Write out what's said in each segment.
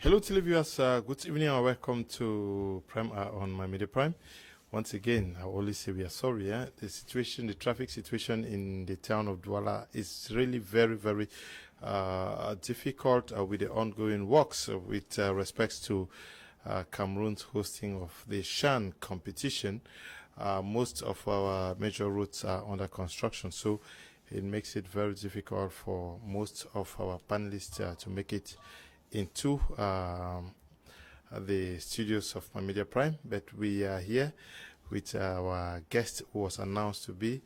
Hello, televiewers. Good evening and welcome to Prime on My Media Prime. Once again, I always say we are sorry. The traffic situation in the town of Douala is really very, very difficult with the ongoing works with respects to Cameroon's hosting of the Shan competition. Most of our major routes are under construction, so it makes it very difficult for most of our panelists to make it into the studios of My Media Prime. But we are here with our guest who was announced to be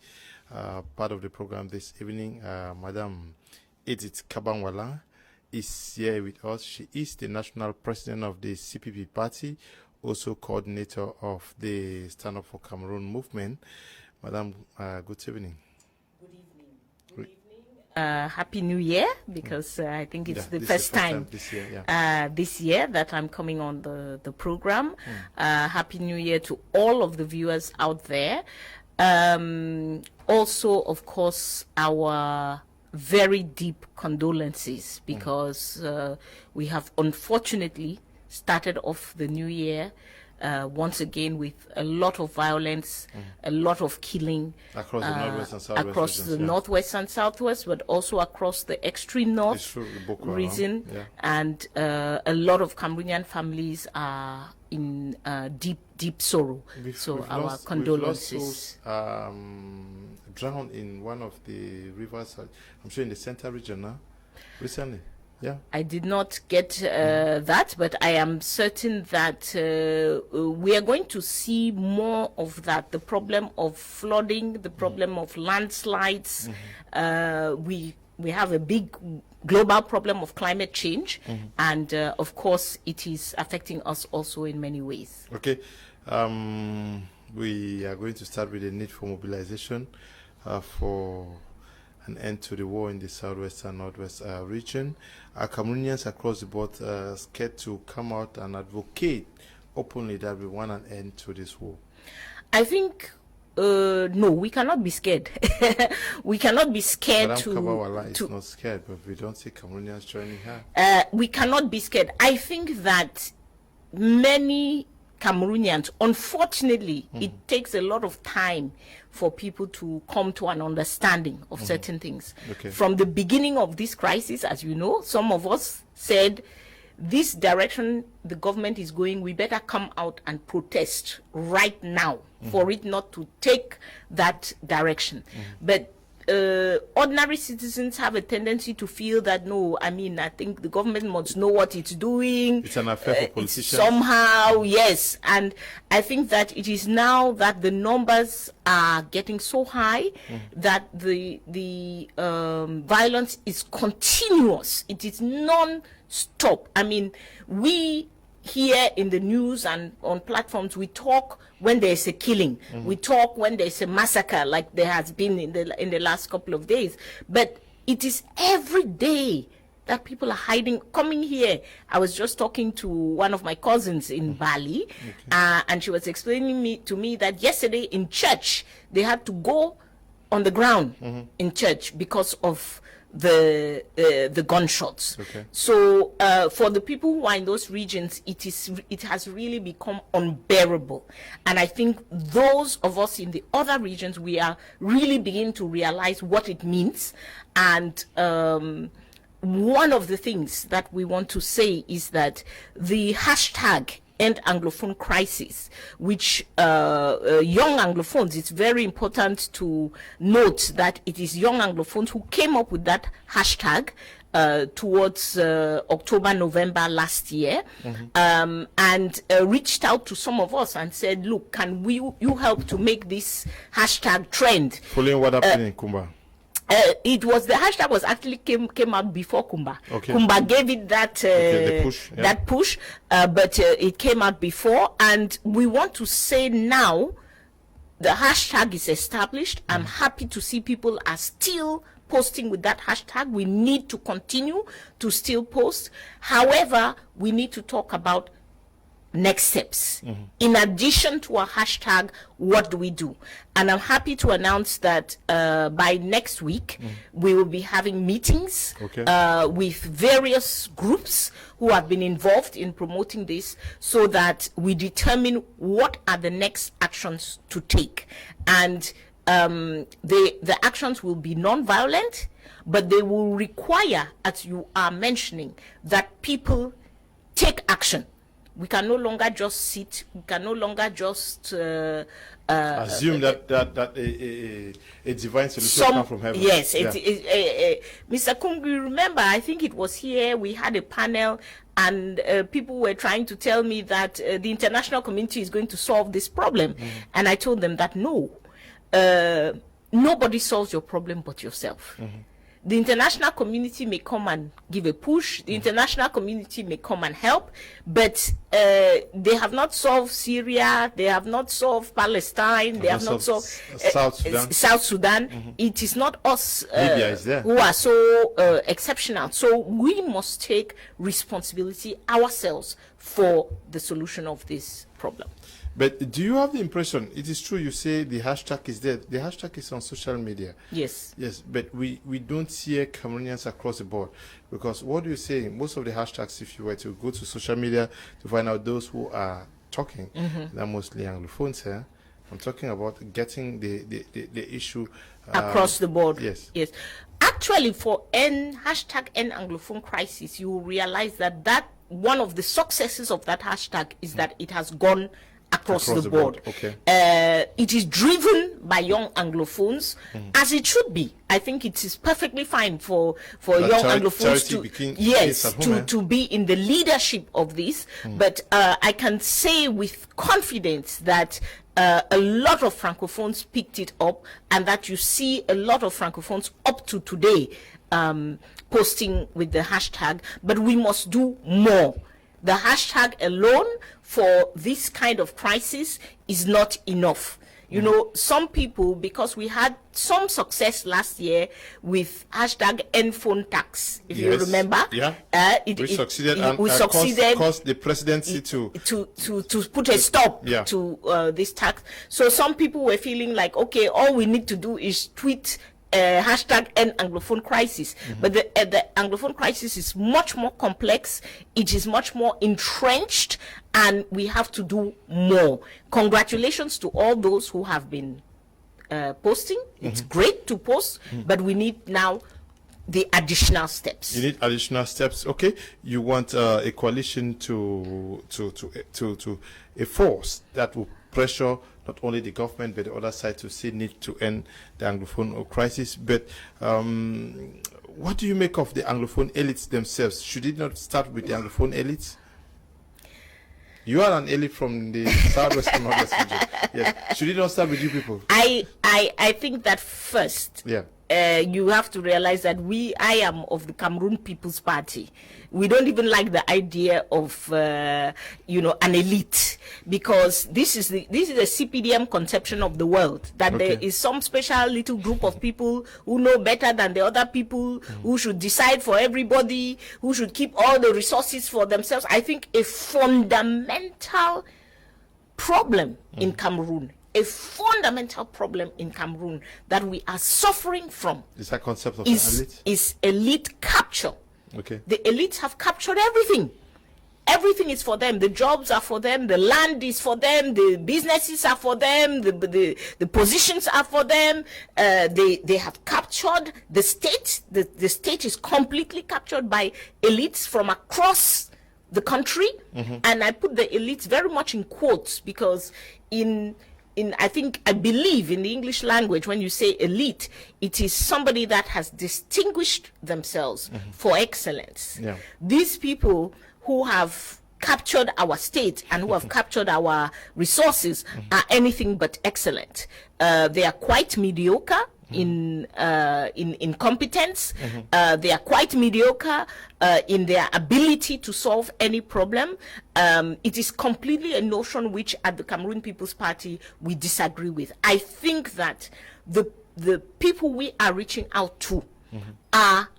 part of the program this evening. Madam Edith Kah Wallah is here with us. She is the national president of the CPP party, also coordinator of the Stand Up for Cameroon movement. Madam, good evening. Good evening. Happy New Year, because I think it's the first time this year that I'm coming on the program. Happy New Year to all of the viewers out there. Also, of course, our very deep condolences, because we have unfortunately started off the new year once again with a lot of violence, a lot of killing across the northwest and southwest across regions, the northwest and southwest, but also across the extreme north region. And a lot of Cameroonian families are in deep sorrow. So our condolences. Drowned in one of the rivers, I'm sure in the center region recently. Yeah, I did not get that, but I am certain that we are going to see more of that. The problem of flooding, the problem of landslides. We have a big global problem of climate change, and of course, it is affecting us also in many ways. Okay, we are going to start with the need for mobilization for an end to the war in the southwest and northwest region. Are Cameroonians across the board scared to come out and advocate openly that we want an end to this war? I think no, we cannot be scared. We cannot be scared. Madam Kah Wallah is not scared, but we don't see Cameroonians joining her. We cannot be scared. I think that many Cameroonians, unfortunately, it takes a lot of time for people to come to an understanding of certain things. From the beginning of this crisis, as you know, some of us said, this direction the government is going, we better come out and protest right now for it not to take that direction. But ordinary citizens have a tendency to feel that, no, I mean, I think the government must know what it's doing. It's an affair for politicians. Somehow, yes. And I think that it is now that the numbers are getting so high that the violence is continuous. It is non-stop. I mean, we here in the news and on platforms, we talk when there's a killing. We talk when there's a massacre, like there has been in the last couple of days. But it is every day that people are hiding, coming here. I was just talking to one of my cousins in Bali, and she was explaining to me that yesterday in church, they had to go on the ground in church because of the gunshots. So for the people who are in those regions, it has really become unbearable. And I think those of us in the other regions, we are really beginning to realize what it means. And one of the things that we want to say is that the hashtag End Anglophone Crisis, which young Anglophones, it's very important to note that it is young Anglophones who came up with that hashtag towards October, November last year, and reached out to some of us and said, look, can you help to make this hashtag trend? Following what happened in Kumba? It was, the hashtag was actually came out before Kumba. Kumba gave it that that push, but it came out before, and we want to say now the hashtag is established. I'm happy to see people are still posting with that hashtag. We need to continue to still post. However, we need to talk about next steps. In addition to our hashtag, what do we do? And I'm happy to announce that by next week, we will be having meetings with various groups who have been involved in promoting this, so that we determine what are the next actions to take. And the actions will be non-violent, but they will require, as you are mentioning, that people take action. We can no longer just sit. We can no longer just assume that a divine solution comes from heaven. Yes, Mr. Kungu, remember, I think it was here, we had a panel, and people were trying to tell me that the international community is going to solve this problem. And I told them that no, nobody solves your problem but yourself. The international community may come and give a push. The international community may come and help, but they have not solved Syria. They have not solved Palestine. They have not solved South Sudan. It is not us who are so exceptional. So we must take responsibility ourselves for the solution of this problem. But do you have the impression, it is true you say the hashtag is there, the hashtag is on social media. Yes. Yes, but we don't see Cameroonians across the board. Because what do you say, most of the hashtags, if you were to go to social media to find out those who are talking, they're mostly Anglophones here. I'm talking about getting the issue across the board. Yes. Yes. Actually, for hashtag End Anglophone Crisis, you will realize that one of the successes of that hashtag is that it has gone across the board. Okay. It is driven by young Anglophones, as it should be. I think it is perfectly fine for young Anglophones to be in the leadership of this. But I can say with confidence that a lot of Francophones picked it up, and that you see a lot of Francophones up to today posting with the hashtag. But we must do more. The hashtag alone for this kind of crisis is not enough. You know, some people, because we had some success last year with hashtag End Phone Tax, if you remember. Yeah. We succeeded caused the presidency to put a stop to this tax. So some people were feeling like, okay, all we need to do is tweet hashtag End Anglophone Crisis. But the Anglophone crisis is much more complex. It is much more entrenched, and we have to do more. Congratulations to all those who have been posting. It's great to post, but we need now the additional steps. You need additional steps. Okay, you want a coalition to a force that will pressure not only the government but the other side to see need to end the Anglophone crisis. But what do you make of the Anglophone elites themselves? Should it not start with the Anglophone elites? You are an elite from the southwestern northwest region. Yes. Should it not start with you people? I think that first. Yeah. You have to realize that I am of the Cameroon People's Party. We don't even like the idea of an elite, because this is a CPDM conception of the world, that there is some special little group of people who know better than the other people, who should decide for everybody, who should keep all the resources for themselves. I think a fundamental problem in Cameroon, that we are suffering from is that concept of elite? Is elite capture. Okay. The elites have captured everything. Everything is for them. The jobs are for them. The land is for them. The businesses are for them. The positions are for them. They have captured the state. The state is completely captured by elites from across the country. And I put the elites very much in quotes, because I believe in the English language, when you say elite, it is somebody that has distinguished themselves for excellence. Yeah. These people who have captured our state and who have captured our resources are anything but excellent. They are quite mediocre in competence. They are quite mediocre in their ability to solve any problem. It is completely a notion which at the Cameroon People's Party we disagree with. I think that the people we are reaching out to are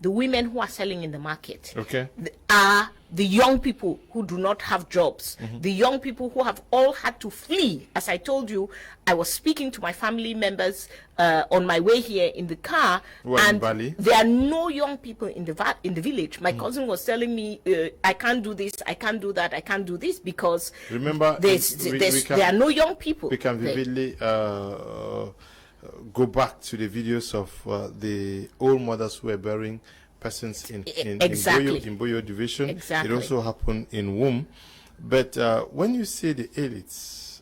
the women who are selling in the market, okay, are the young people who do not have jobs, the young people who have all had to flee. As I told you, I was speaking to my family members on my way here in the car, and there are no young people in the village. My cousin was telling me, I can't do this, I can't do that, I can't do this, because remember, there are no young people. We can vividly go back to the videos of the old mothers who were burying persons in Boyo division. Exactly. It also happened in Womb. But when you say the elites,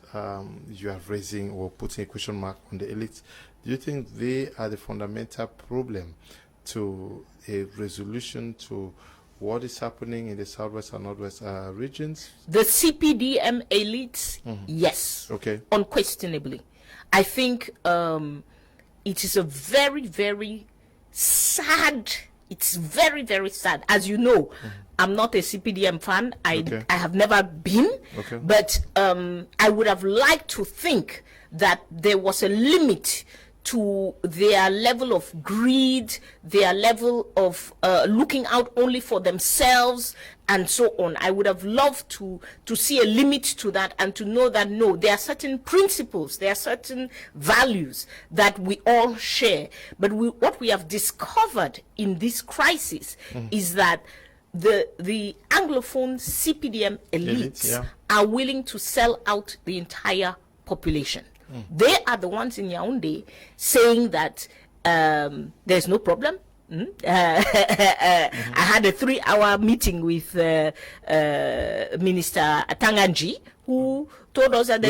you are raising or putting a question mark on the elites, do you think they are the fundamental problem to a resolution to what is happening in the southwest and northwest regions? The CPDM elites, yes. Okay. Unquestionably. I think it is a very, very sad. It's very, very sad. As you know, I'm not a CPDM fan. I have never been. But I would have liked to think that there was a limit to their level of greed, their level of looking out only for themselves, and so on. I would have loved to see a limit to that, and to know that, no, there are certain principles, there are certain values that we all share. But what we have discovered in this crisis is that the Anglophone CPDM elites are willing to sell out the entire population. They are the ones in Yaoundé saying that there's no problem. I had a 3-hour meeting with Minister Tamnjong, who told us that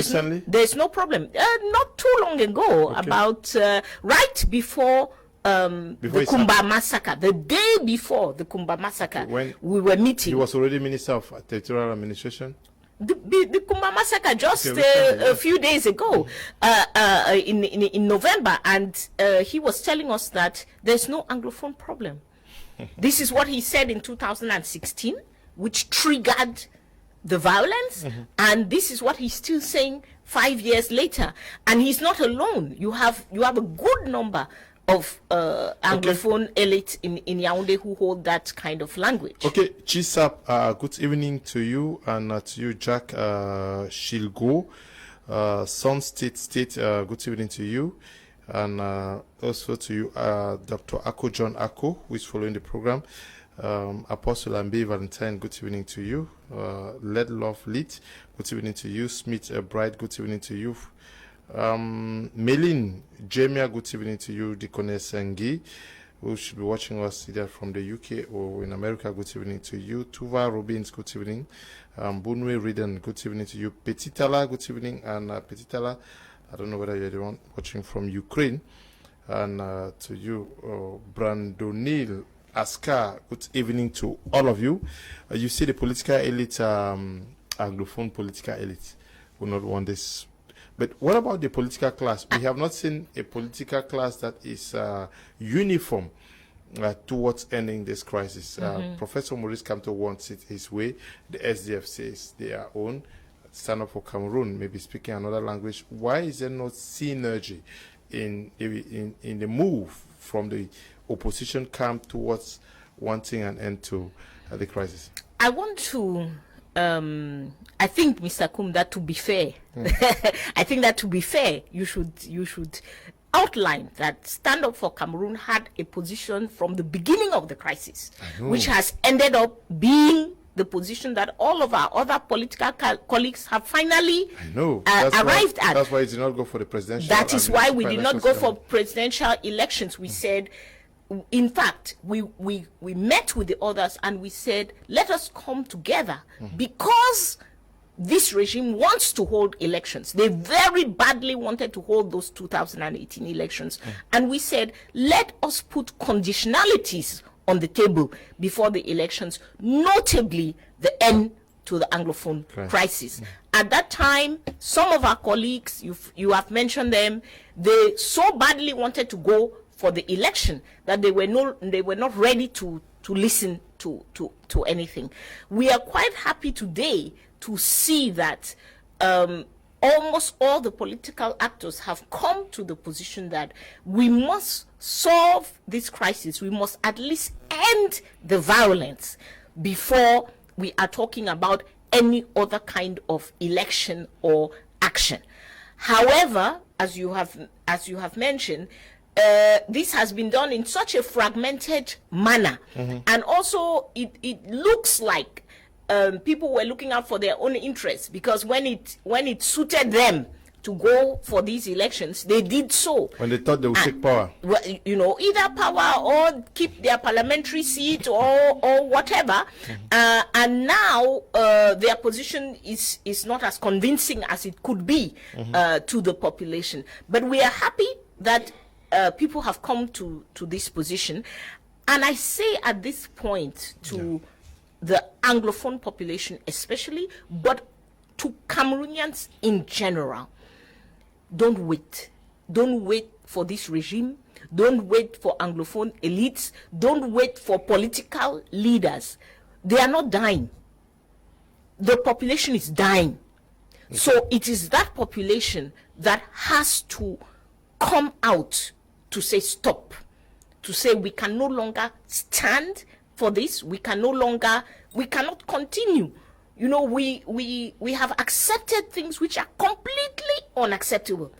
there's no problem. Not too long ago, about right before the Kumba massacre, the day before the Kumba massacre, when we were meeting. He was already Minister of Territorial Administration. The Kumba massacre just a few days ago, in November, and he was telling us that there's no Anglophone problem. This is what he said in 2016, which triggered the violence, and this is what he's still saying 5 years later. And he's not alone. You have a good number of Anglophone elites in Yaoundé who hold that kind of language. Okay, Chisap, good evening to you, and to you, Jack Shilgo. Sun State, good evening to you, and also to you, Dr. Ako John Ako, who is following the program. Apostle Ambi Valentine, good evening to you. Led Love Lead, good evening to you. Smith Bright, good evening to you. Melin Jamia, good evening to you. Deaconess Ngi, who should be watching us either from the UK or in America, good evening to you. Tuva Robbins, good evening. Bunwe Riden, good evening to you. Petitala, good evening. And Petitala, I don't know whether you're the one watching from Ukraine. And to you, Brandonil Askar, good evening to all of you. You see the political elite, Anglophone political elite, will not want this. But what about the political class? We have not seen a political class that is uniform towards ending this crisis. Professor Maurice Kamto wants it his way. The SDF says their own. Stand Up for Cameroon, maybe speaking another language. Why is there no synergy in the move from the opposition camp towards wanting an end to the crisis? I want to... I think, Mr. Kum, that to be fair, I think that to be fair, you should outline that Stand Up for Cameroon had a position from the beginning of the crisis, which has ended up being the position that all of our other political colleagues have finally arrived at. That's why we did not go for the presidential. That is why we did not go for presidential elections. We said, in fact, we met with the others and we said, let us come together because this regime wants to hold elections. They very badly wanted to hold those 2018 elections. And we said, let us put conditionalities on the table before the elections, notably the end to the Anglophone crisis. At that time, some of our colleagues, you have mentioned them, they so badly wanted to go for the election that they were not ready to listen to anything. We are quite happy today to see that almost all the political actors have come to the position that we must solve this crisis. We must at least end the violence before we are talking about any other kind of election or action. However, as you have mentioned, this has been done in such a fragmented manner, and also it looks like people were looking out for their own interests, because when it suited them to go for these elections, they did so. When they thought they would take power. Well, either power or keep their parliamentary seat or whatever. And now their position is not as convincing as it could be to the population. But we are happy that people have come to this position. And I say at this point to the Anglophone population especially, but to Cameroonians in general, don't wait. Don't wait for this regime. Don't wait for Anglophone elites. Don't wait for political leaders. They are not dying. The population is dying. Okay. So it is that population that has to come out to say stop, to say we can no longer stand for this. We cannot continue. We have accepted things which are completely unacceptable.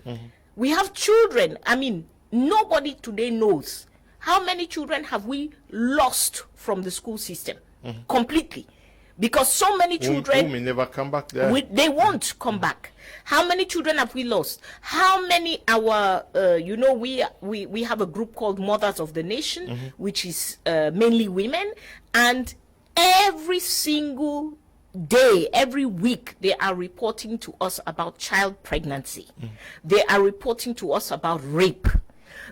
We have children. I mean, nobody today knows how many children have we lost from the school system completely, because so many children who may never come back there. They won't come back. How many children have we lost? How many we have a group called Mothers of the Nation, which is mainly women, and every single day, every week, they are reporting to us about child pregnancy. They are reporting to us about rape.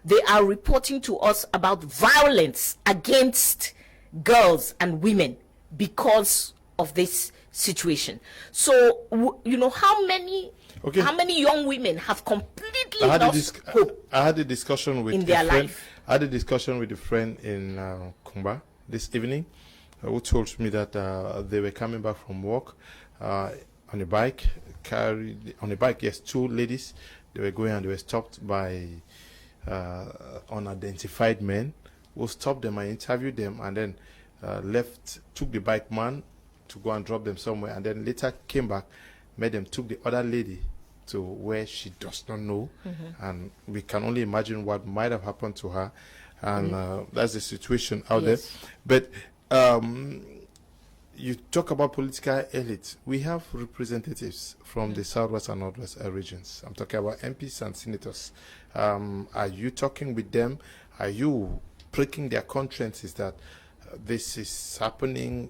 They are reporting to us about violence against girls and women because of this situation. So, how many young women have completely lost hope? I had a discussion with in their life. I had a discussion with a friend in Kumba this evening, who told me that they were coming back from work on a bike. Yes, two ladies. They were going and they were stopped by unidentified men who stopped them and interviewed them, and then took the bike man to go and drop them somewhere, and then later came back, made them took the other lady to where she does not know, and we can only imagine what might have happened to her, and that's the situation out there. But you talk about political elites. We have representatives from the southwest and northwest regions. I'm talking about MPs and senators. Are you talking with them? Are you pricking their consciences that this is happening?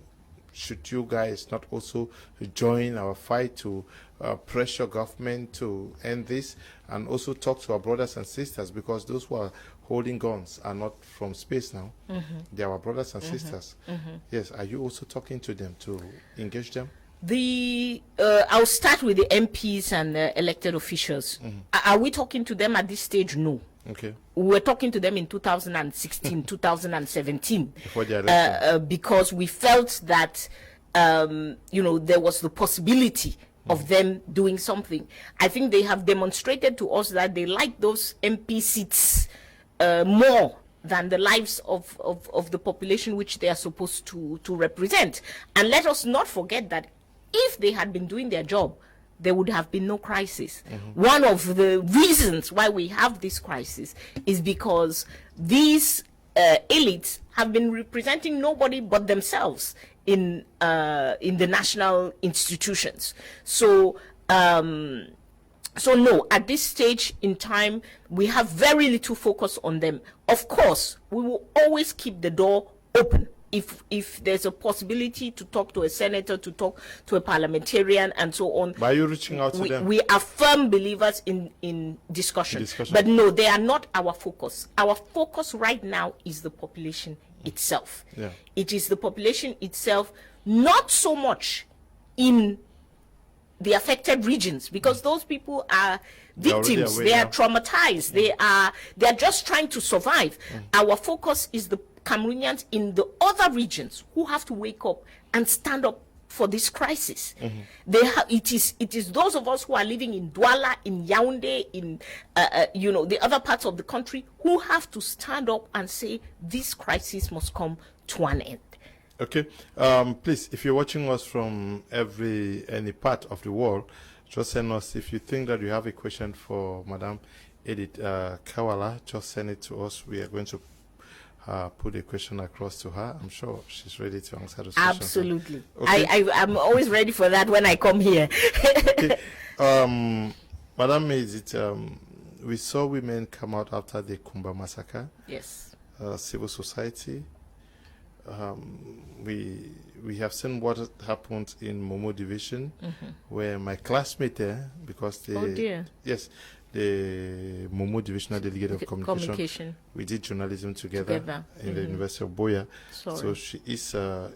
Should you guys not also join our fight to pressure government to end this, and also talk to our brothers and sisters, because those who are holding guns are not from space now. They are our brothers and sisters. Yes, are you also talking to them to engage them? I'll start with the MPs and elected officials. Are we talking to them at this stage? No. Okay. We were talking to them in 2016, 2017, before the election, because we felt that there was the possibility of them doing something. I think they have demonstrated to us that they like those MP seats more than the lives of the population which they are supposed to represent. And let us not forget that if they had been doing their job, there would have been no crisis. One of the reasons why we have this crisis is because these elites have been representing nobody but themselves in the national institutions. So no, at this stage in time, we have very little focus on them. Of course, we will always keep the door open. If there's a possibility to talk to a senator, to talk to a parliamentarian, and so on. By you reaching out to them? We are firm believers in discussion. But no, they are not our focus. Our focus right now is the population itself. Yeah. It is the population itself, not so much in the affected regions, because those people are victims. They are traumatized. They are just trying to survive. Our focus is the Cameroonians in the other regions who have to wake up and stand up for this crisis. It is those of us who are living in Douala, in Yaoundé, in the other parts of the country, who have to stand up and say this crisis must come to an end. Okay. Please, if you're watching us from any part of the world, just send us. If you think that you have a question for Madam Edith Kah Wallah, just send it to us. We are going to put a question across to her. I'm sure she's ready to answer those questions. Absolutely. Okay. I'm always ready for that when I come here. Okay. Madam Edith, we saw women come out after the Kumba massacre. Yes. Civil society. We have seen what happened in Momo division, where my classmate there, because the the Momo divisional delegate of communication, we did journalism together in the University of Boya. So she is a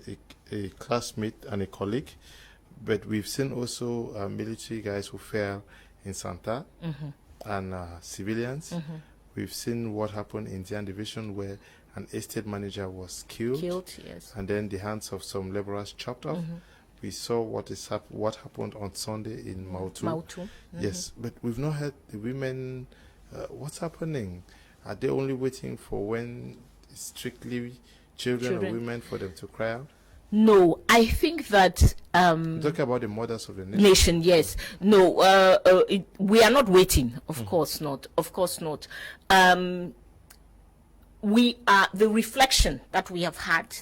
classmate and a colleague. But we've seen also military guys who fell in Santa and civilians. We've seen what happened in Jian division, where an estate manager was killed, and then the hands of some laborers chopped off. We saw what happened on Sunday in Mautu. Yes, but we've not heard the women. What's happening? Are they only waiting for when it's strictly children or women for them to cry out? No, I think that talk about the mothers of the nation. Yes, no, we are not waiting. Of course not. Of course not. We are the reflection that we have had.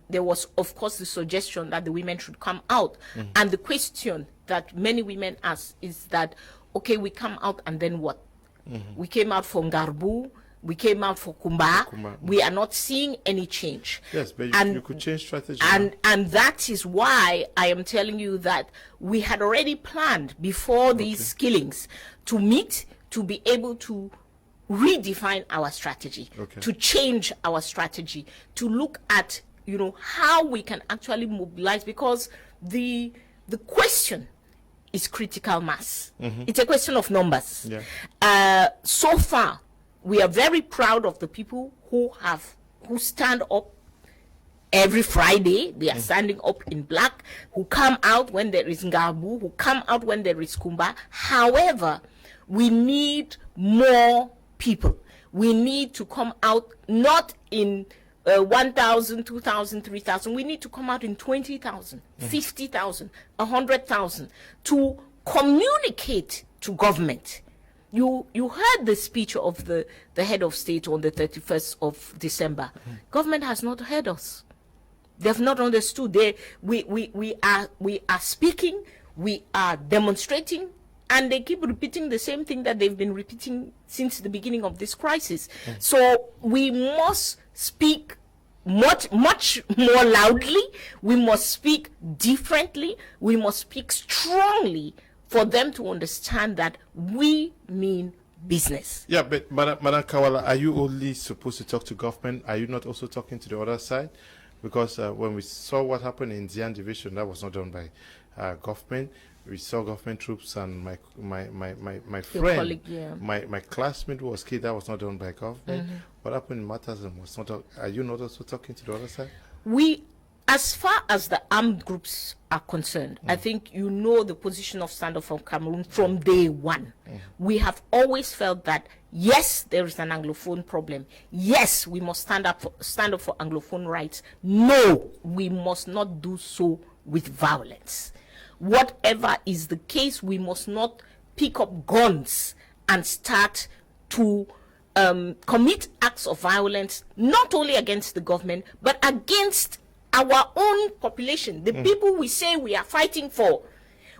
There was, of course, the suggestion that the women should come out, and the question that many women ask is that, okay, we come out and then what? We came out for Ngarbu. We came out for Kumba. We are not seeing any change. Yes, but you could change strategy. And that is why I am telling you that we had already planned before these killings to meet, to be able to redefine our strategy, to change our strategy, to look at, how we can actually mobilize, because the question is critical mass. It's a question of numbers. So far, we are very proud of the people who stand up every Friday. They are standing up in black, who come out when there is Ngabu, who come out when there is Kumba. However, we need more people. We need to come out not in 1,000, 2,000, 3,000. We need to come out in 20,000, 50,000, 100,000 to communicate to government. You heard the speech of the head of state on the 31st of December. Government has not heard us. They have not understood. We are speaking, we are demonstrating, and they keep repeating the same thing that they've been repeating since the beginning of this crisis. So we must speak much more loudly. We must speak differently. We must speak strongly for them to understand that we mean business. Yeah, but Madam Kah Wallah, are you only supposed to talk to government? Are you not also talking to the other side? Because when we saw what happened in Jian division, that was not done by government. We saw government troops, and my friend, colleague, my classmate who was killed. That was not done by government. What happened in Matazan was not. Are you not also talking to the other side? As far as the armed groups are concerned, I think the position of Stand Up for Cameroon from day one. We have always felt that, yes, there is an Anglophone problem. Yes, we must stand up for Anglophone rights. No, we must not do so with violence. Whatever is the case, we must not pick up guns and start to commit acts of violence, not only against the government, but against our own population, the people we say we are fighting for.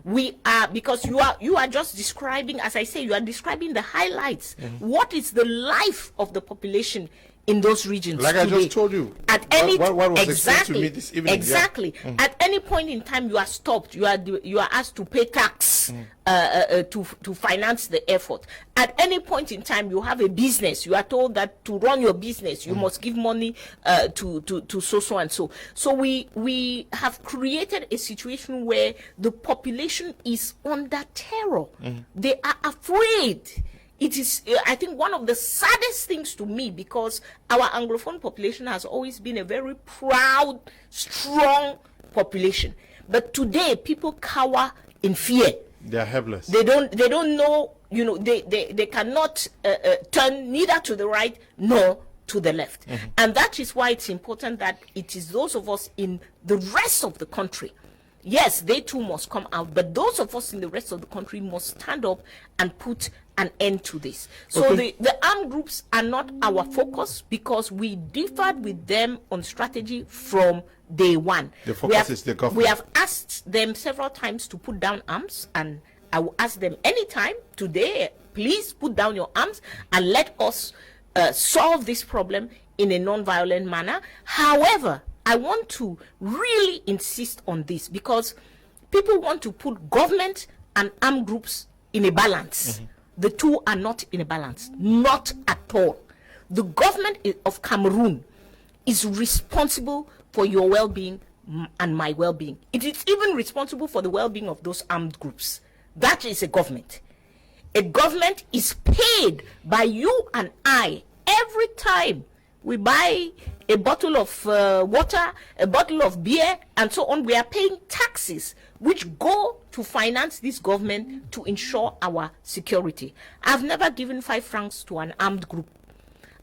We are, because you are just describing, as I say, you are describing the highlights. What is the life of the population in those regions like today? I just told you, at any what was explained to me this evening. At any point in time, you are stopped. You are asked to pay tax to finance the effort. At any point in time, you have a business. You are told that to run your business, you must give money to so and so. So we have created a situation where the population is under terror. They are afraid. It is, I think, one of the saddest things to me, because our Anglophone population has always been a very proud, strong population. But today, people cower in fear. They are helpless. They don't know. They cannot turn neither to the right nor to the left. And that is why it's important that it is those of us in the rest of the country. Yes, they too must come out, but those of us in the rest of the country must stand up and put an end to this. So the armed groups are not our focus, because we differed with them on strategy from day one. The focus is the government. We have asked them several times to put down arms, and I will ask them anytime today, please put down your arms and let us solve this problem in a non-violent manner. However, I want to really insist on this, because people want to put government and armed groups in a balance. The two are not in a balance, not at all. The government of Cameroon is responsible for your well-being and my well-being. It is even responsible for the well-being of those armed groups. That is a government. A government is paid by you and I every time we buy a bottle of water, a bottle of beer, and so on. We are paying taxes which go to finance this government to ensure our security. I've never given 5 francs to an armed group.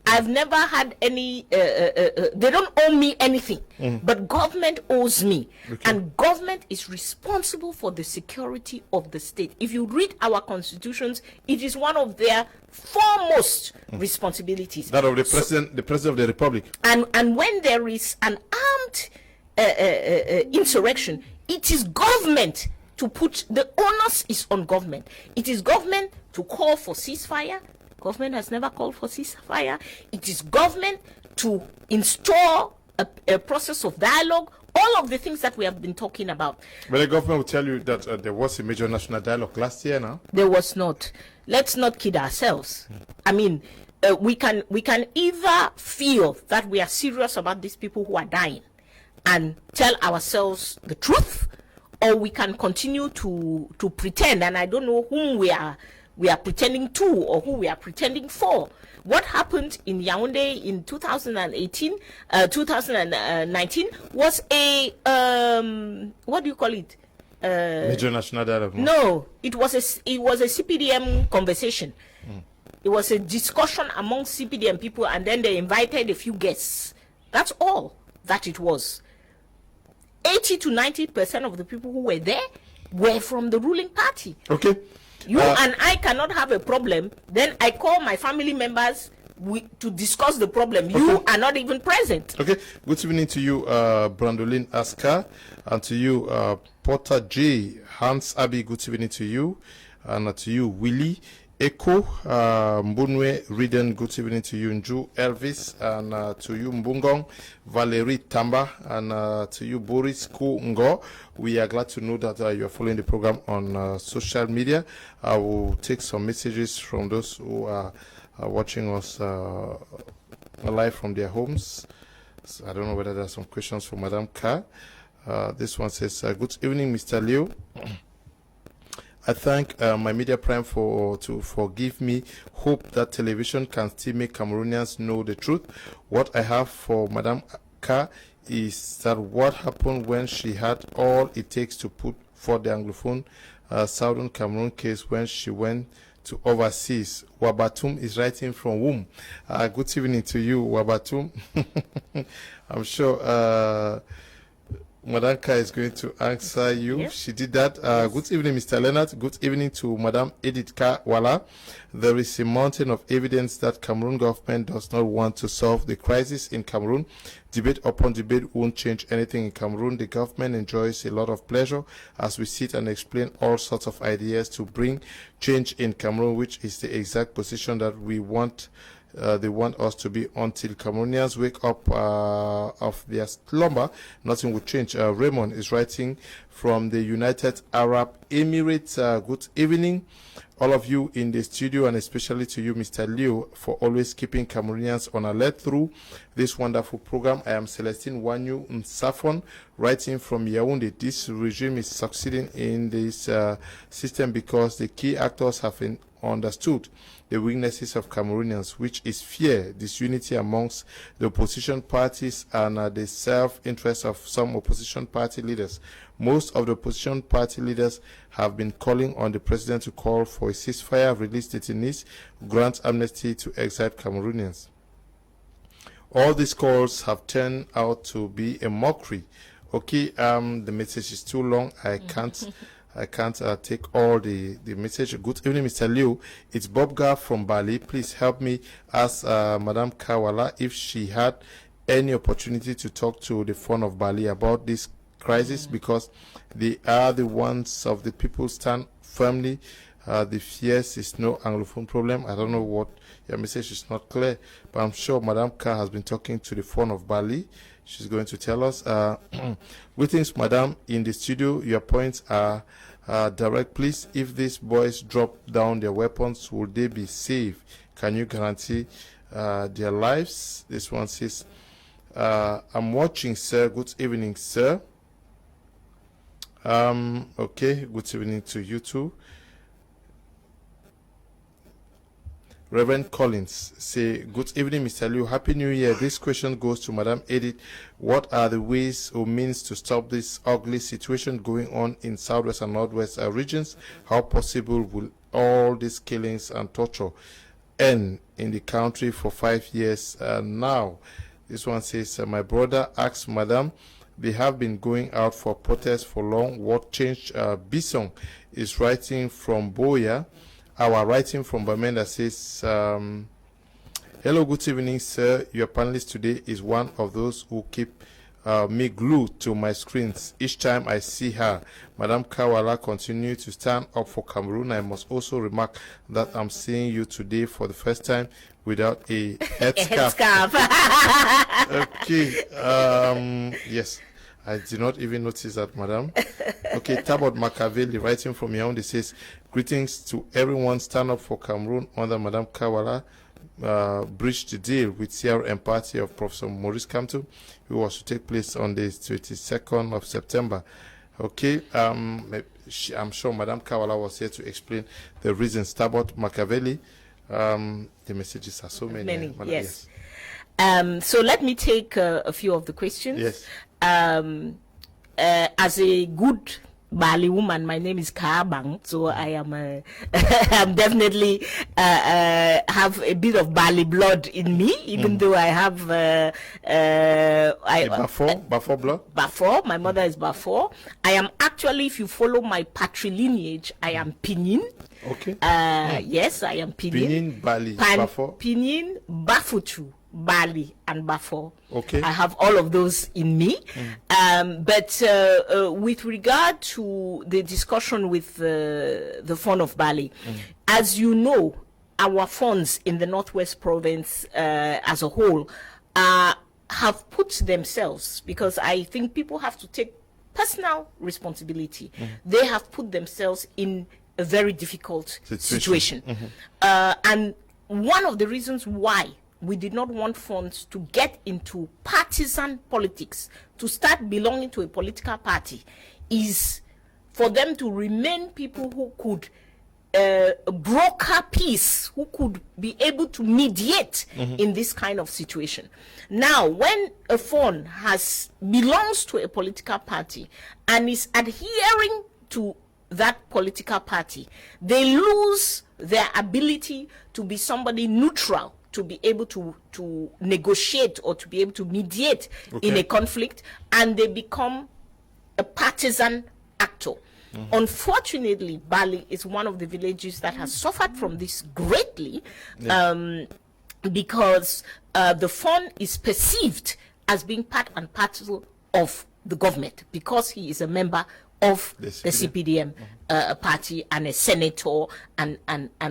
I've never had any, they don't owe me anything, but government owes me. And government is responsible for the security of the state. If you read our constitutions, it is one of their foremost responsibilities. That of the president, the president of the republic. And when there is an armed insurrection, it is government to put, the onus is on government. It is government to call for ceasefire. Government has never called for ceasefire. It is government to install a process of dialogue, all of the things that we have been talking about. But the government will tell you that there was a major national dialogue last year now. There was not. Let's not kid ourselves. I mean, we can either feel that we are serious about these people who are dying and tell ourselves the truth, or we can continue to pretend, and I don't know whom we are pretending to or who we are pretending for. What happened in Yaoundé in 2019 was a what do you call it? Major national dialogue. No, it was a CPDM conversation. It was a discussion among CPDM people, and then they invited a few guests. That's all that it was. 80 to 90% of the people who were there were from the ruling party. Okay. You and I cannot have a problem. Then I call my family members to discuss the problem. You are not even present. Okay. Good evening to you, Brandolin Aska, and to you, Porter J. Hans Abi. Good evening to you, and to you, Willie Eko, Mbunwe Riden. Good evening to you, Nju Elvis, and to you, Mbungong Valerie Tamba, and to you, Boris Ngo. We are glad to know that you are following the program on social media. I will take some messages from those who are watching us live from their homes. So I don't know whether there are some questions for Madam Kah. This one says, good evening, Mr. Leo. I thank my Media Prime for give me hope that television can still make Cameroonians know the truth. What I have for Madam Kah is that what happened when she had all it takes to put for the Anglophone Southern Cameroon case when she went to overseas. Wabatum is writing from womb. Good evening to you, Wabatum. I'm sure Madam Kah is going to answer you. Yes. She did that. Good evening, Mr. Leonard. Good evening to Madam Edith Kah Wallah. There is a mountain of evidence that Cameroon government does not want to solve the crisis in Cameroon. Debate upon debate won't change anything in Cameroon. The government enjoys a lot of pleasure as we sit and explain all sorts of ideas to bring change in Cameroon, which is the exact position that we want. They want us to be until Cameroonians wake up of their slumber. Nothing will change. Raymond is writing from the United Arab Emirates. Good evening, all of you in the studio, and especially to you, Mr. Leo, for always keeping Cameroonians on alert through this wonderful program. I am Celestine Wanyu Nsafon, writing from Yaoundé. This regime is succeeding in this system because the key actors have understood the weaknesses of Cameroonians, which is fear, disunity amongst the opposition parties, and the self-interest of some opposition party leaders. Most of the opposition party leaders have been calling on the president to call for a ceasefire, release detainees, grant amnesty to exiled Cameroonians. All these calls have turned out to be a mockery. Okay, the message is too long. I can't take all the message. Good evening, Mr. Liu. It's Bob Gar from Bali. Please help me ask Madam Kah Wallah if she had any opportunity to talk to the Fund of Bali about this crisis, because they are the ones of the people stand firmly. The fears is no Anglophone problem. I don't know what your message is not clear, but I'm sure Madam Kah has been talking to the Fund of Bali. She's going to tell us. Greetings, Madam, in the studio. Your points are direct. Please, if these boys drop down their weapons, will they be safe? Can you guarantee their lives? This one says, I'm watching, sir. Good evening, sir. Okay, good evening to you too. Reverend Collins say, good evening, Mr. Liu. Happy New Year. This question goes to Madam Edith. What are the ways or means to stop this ugly situation going on in Southwest and Northwest regions? How possible will all these killings and torture end in the country for 5 years now? This one says, my brother asks, Madam, they have been going out for protests for long. What changed? Bisong is writing from Boya. Our writing from Bamenda says, hello, good evening, sir. Your panelist today is one of those who keep me glued to my screens each time I see her. Madam Kah Wallah continue to stand up for Cameroon. I must also remark that I'm seeing you today for the first time without a head scarf. Okay, yes. I did not even notice that, Madam. Okay, Tabot Machiavelli writing from Yaoundé says, greetings to everyone. Stand up for Cameroon under Madam Kah Wallah. Breached the deal with CRM party of Professor Maurice Kamto, who was to take place on the 22nd of September. Okay, I'm sure Madam Kah Wallah was here to explain the reasons. Tabot Machiavelli, the messages are so many. Yes. So let me take a few of the questions. Yes. As a good Bali woman, my name is Kaabang, so I am I'm definitely have a bit of Bali blood in me, even though I have Bafo blood. Bafo, my mother is Bafo. I am actually, if you follow my patrilineage, I am Pinin. Okay. Yes, I am Pinin. Pinin, Bali, Bafo. Pinin, Bafutu, Bali, and Bafo. Okay. I have all of those in me. But with regard to the discussion with the Fund of Bali, as you know, our funds in the Northwest Province as a whole have put themselves, because I think people have to take personal responsibility. They have put themselves in a very difficult situation. And one of the reasons why we did not want funds to get into partisan politics, to start belonging to a political party, is for them to remain people who could broker peace, who could be able to mediate in this kind of situation. Now, when a fund belongs to a political party and is adhering to that political party, they lose their ability to be somebody neutral, to be able to negotiate or to be able to mediate in a conflict, and they become a partisan actor. Unfortunately, Bali is one of the villages that has suffered from this greatly, because the fund is perceived as being part and parcel of the government, because he is a member of the CPDM party and a senator and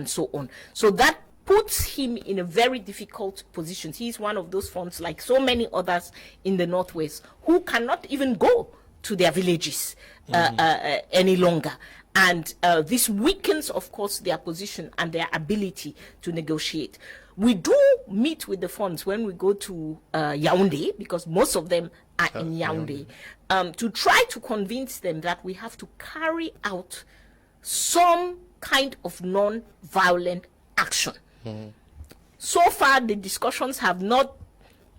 so on. So that puts him in a very difficult position. He's one of those funds, like so many others in the Northwest, who cannot even go to their villages any longer. And this weakens, of course, their position and their ability to negotiate. We do meet with the funds when we go to Yaoundé, because most of them are in Yaoundé, to try to convince them that we have to carry out some kind of non-violent action. So far, the discussions have not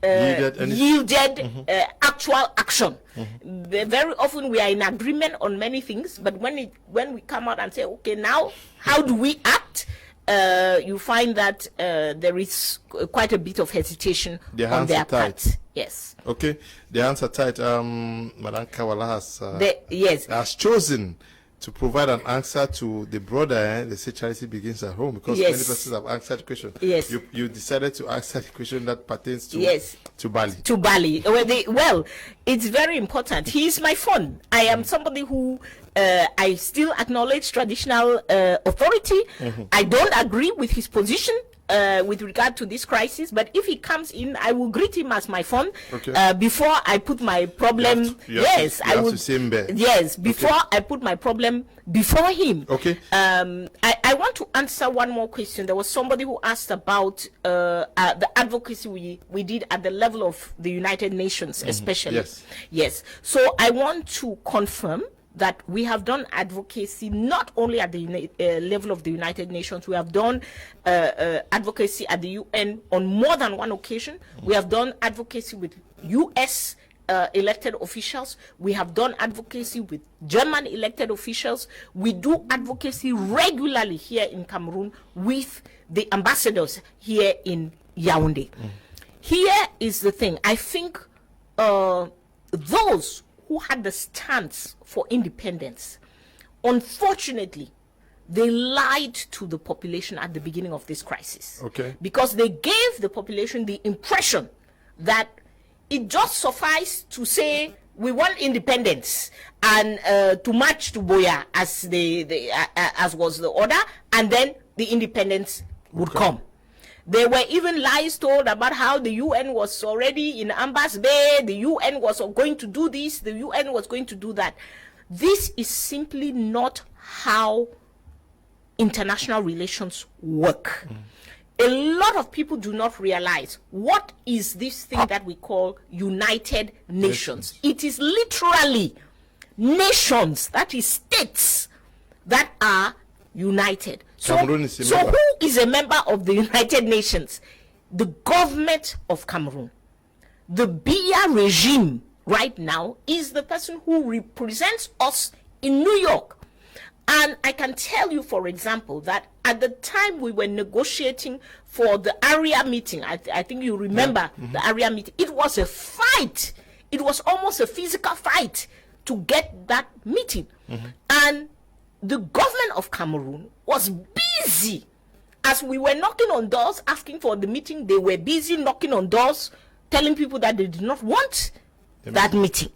yielded actual action. Very often we are in agreement on many things, but when we come out and say, okay, now how do we act? you find that there is quite a bit of hesitation on their part. Yes. Okay, the hands are tight. Madam Kah Wallah yes, has chosen to provide an answer to the brother. They say charity begins at home, because many persons have answered the question. Yes. You decided to answer the question that pertains to Bali. To Bali. Well, it's very important. He is my son. I am somebody who I still acknowledge traditional authority. I don't agree with his position with regard to this crisis, but if he comes in, I will greet him as my son. Okay. Before I put my problem, before I put my problem before him. Okay. I want to answer one more question. There was somebody who asked about the advocacy we did at the level of the United Nations, especially. Yes. So I want to confirm that we have done advocacy not only at the level of the United Nations. We have done advocacy at the UN on more than one occasion. We have done advocacy with US elected officials. We have done advocacy with German elected officials. We do advocacy regularly here in Cameroon with the ambassadors here in Yaoundé. Here is the thing. I think those who had the stance for independence, unfortunately, they lied to the population at the beginning of this crisis. Okay. Because they gave the population the impression that it just sufficed to say we want independence and to march to Boya as as was the order, and then the independence would come. There were even lies told about how the UN was already in Ambas Bay, the UN was going to do this, the UN was going to do that. This is simply not how international relations work. A lot of people do not realize what is this thing that we call United Nations. It is literally nations, that is states, that are united. So who is a member of the United Nations? The government of Cameroon. The Biya regime right now is the person who represents us in New York. And I can tell you, for example, that at the time we were negotiating for the area meeting, I think you remember the area meeting, it was a fight. It was almost a physical fight to get that meeting. And the government of Cameroon was busy. As we were knocking on doors asking for the meeting, they were busy knocking on doors telling people that they did not want that meeting.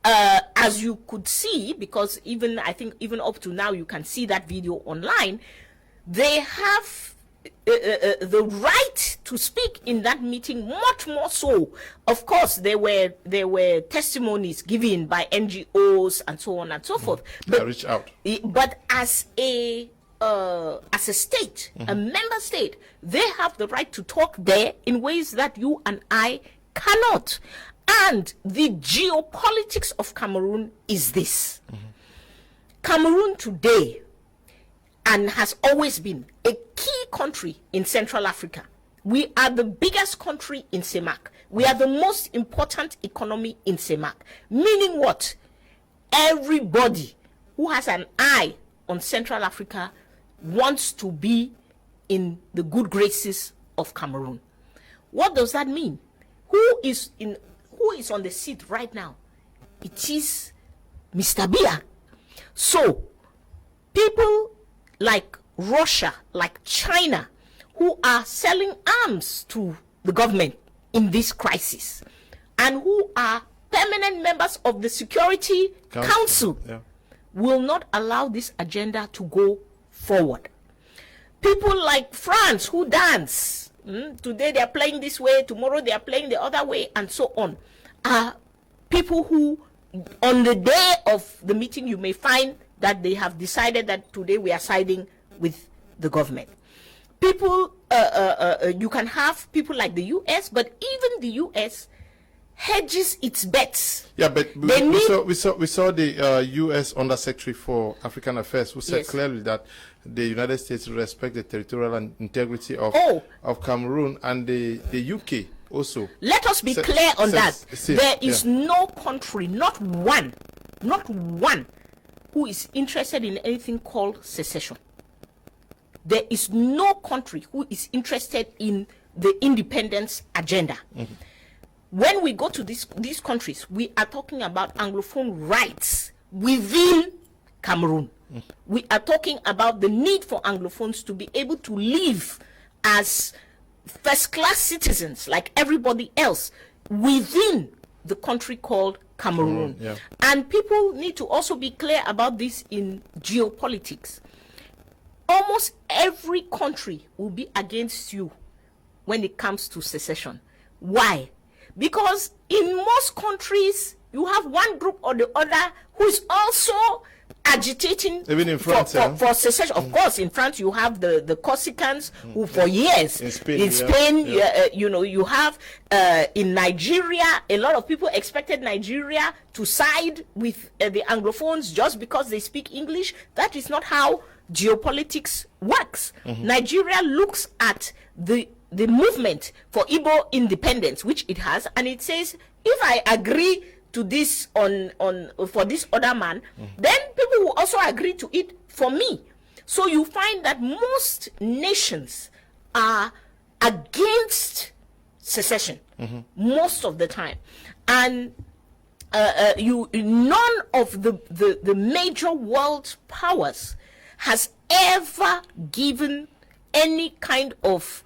As you could see, because I think even up to now you can see that video online, they have the right to speak in that meeting, much more so. Of course, there were testimonies given by NGOs and so on and so forth. But reach out. But as a state, a member state, they have the right to talk there in ways that you and I cannot. And the geopolitics of Cameroon is this. Cameroon today, and has always been, a key country in Central Africa. We are the biggest country in CEMAC. We are the most important economy in CEMAC. Meaning what? Everybody who has an eye on Central Africa wants to be in the good graces of Cameroon. What does that mean? Who is on the seat right now? It is Mr. Biya. So, people like Russia, like China, who are selling arms to the government in this crisis, and who are permanent members of the Security Council, will not allow this agenda to go forward. People like France, who dance, today they are playing this way, tomorrow they are playing the other way, and so on, are people who, on the day of the meeting, you may find that they have decided that today we are siding with the government. People, you can have people like the US, but even the US hedges its bets. Yeah, but we saw the U.S. Undersecretary for African Affairs, who said clearly that the United States respect the territorial integrity of Cameroon, and the UK also. Let us be clear on that. There is no country, not one, who is interested in anything called secession. there is no country who is interested in the independence agenda. When we go to these countries, we are talking about Anglophone rights within Cameroon. We are talking about the need for Anglophones to be able to live as first-class citizens like everybody else within the country called Cameroon. Yeah. And people need to also be clear about this in geopolitics. Almost every country will be against you when it comes to secession. Why? Because in most countries, you have one group or the other who is also agitating even in France, for secession. Of course, in France, you have the Corsicans who for years. In Spain, you have in Nigeria, a lot of people expected Nigeria to side with the Anglophones just because they speak English. That is not how geopolitics works. Nigeria looks at the movement for Igbo independence, which it has, and it says, if I agree to this for this other man, then people will also agree to it for me. So you find that most nations are against secession most of the time, and none of the major world powers has ever given any kind of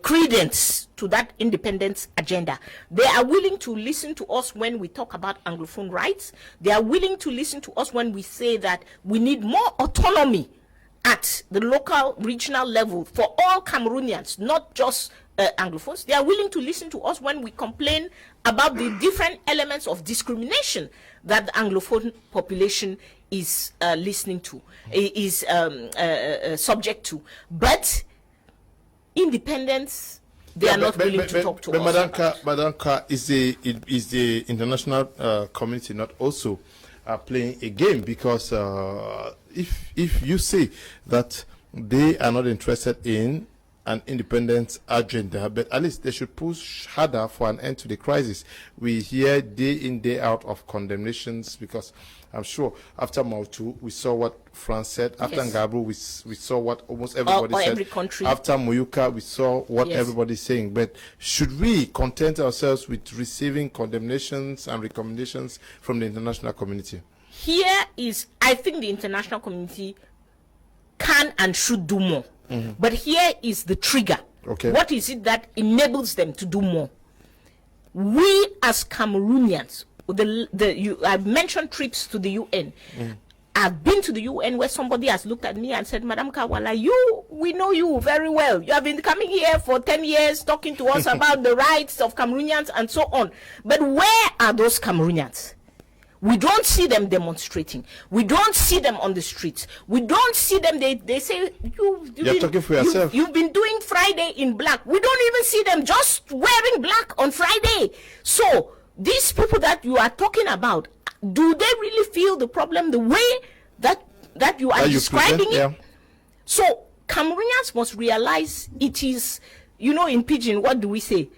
credence to that independence agenda. They are willing to listen to us when we talk about Anglophone rights. They are willing to listen to us when we say that we need more autonomy at the local, regional level for all Cameroonians, not just Anglophones. They are willing to listen to us when we complain about the different elements of discrimination that the Anglophone population is listening to, is subject to. But independence, they are not willing to talk to us. Madam Kah, is the international community not also playing a game? Because if you say that they are not interested in an independence agenda, but at least they should push harder for an end to the crisis. We hear day in, day out of condemnations, because I'm sure after Mautu, we saw what France said. After Ngabru, we saw what almost everybody said. Every country. After Muyuka, we saw what everybody's saying. But should we content ourselves with receiving condemnations and recommendations from the international community? Here is, I think the international community can and should do more. But here is the trigger. Okay. What is it that enables them to do more? We as Cameroonians, I've mentioned trips to the UN. I've been to the UN where somebody has looked at me and said, Madam Kah Wallah, we know you very well. You have been coming here for 10 years talking to us about the rights of Cameroonians and so on. But where are those Cameroonians? We don't see them demonstrating. We don't see them on the streets. We don't see them. They say, you're talking for yourself. You've been doing Friday in black. We don't even see them just wearing black on Friday. So these people that you are talking about, do they really feel the problem the way that you are describing it? So Cameroonians must realize it is, in Pidgin, what do we say?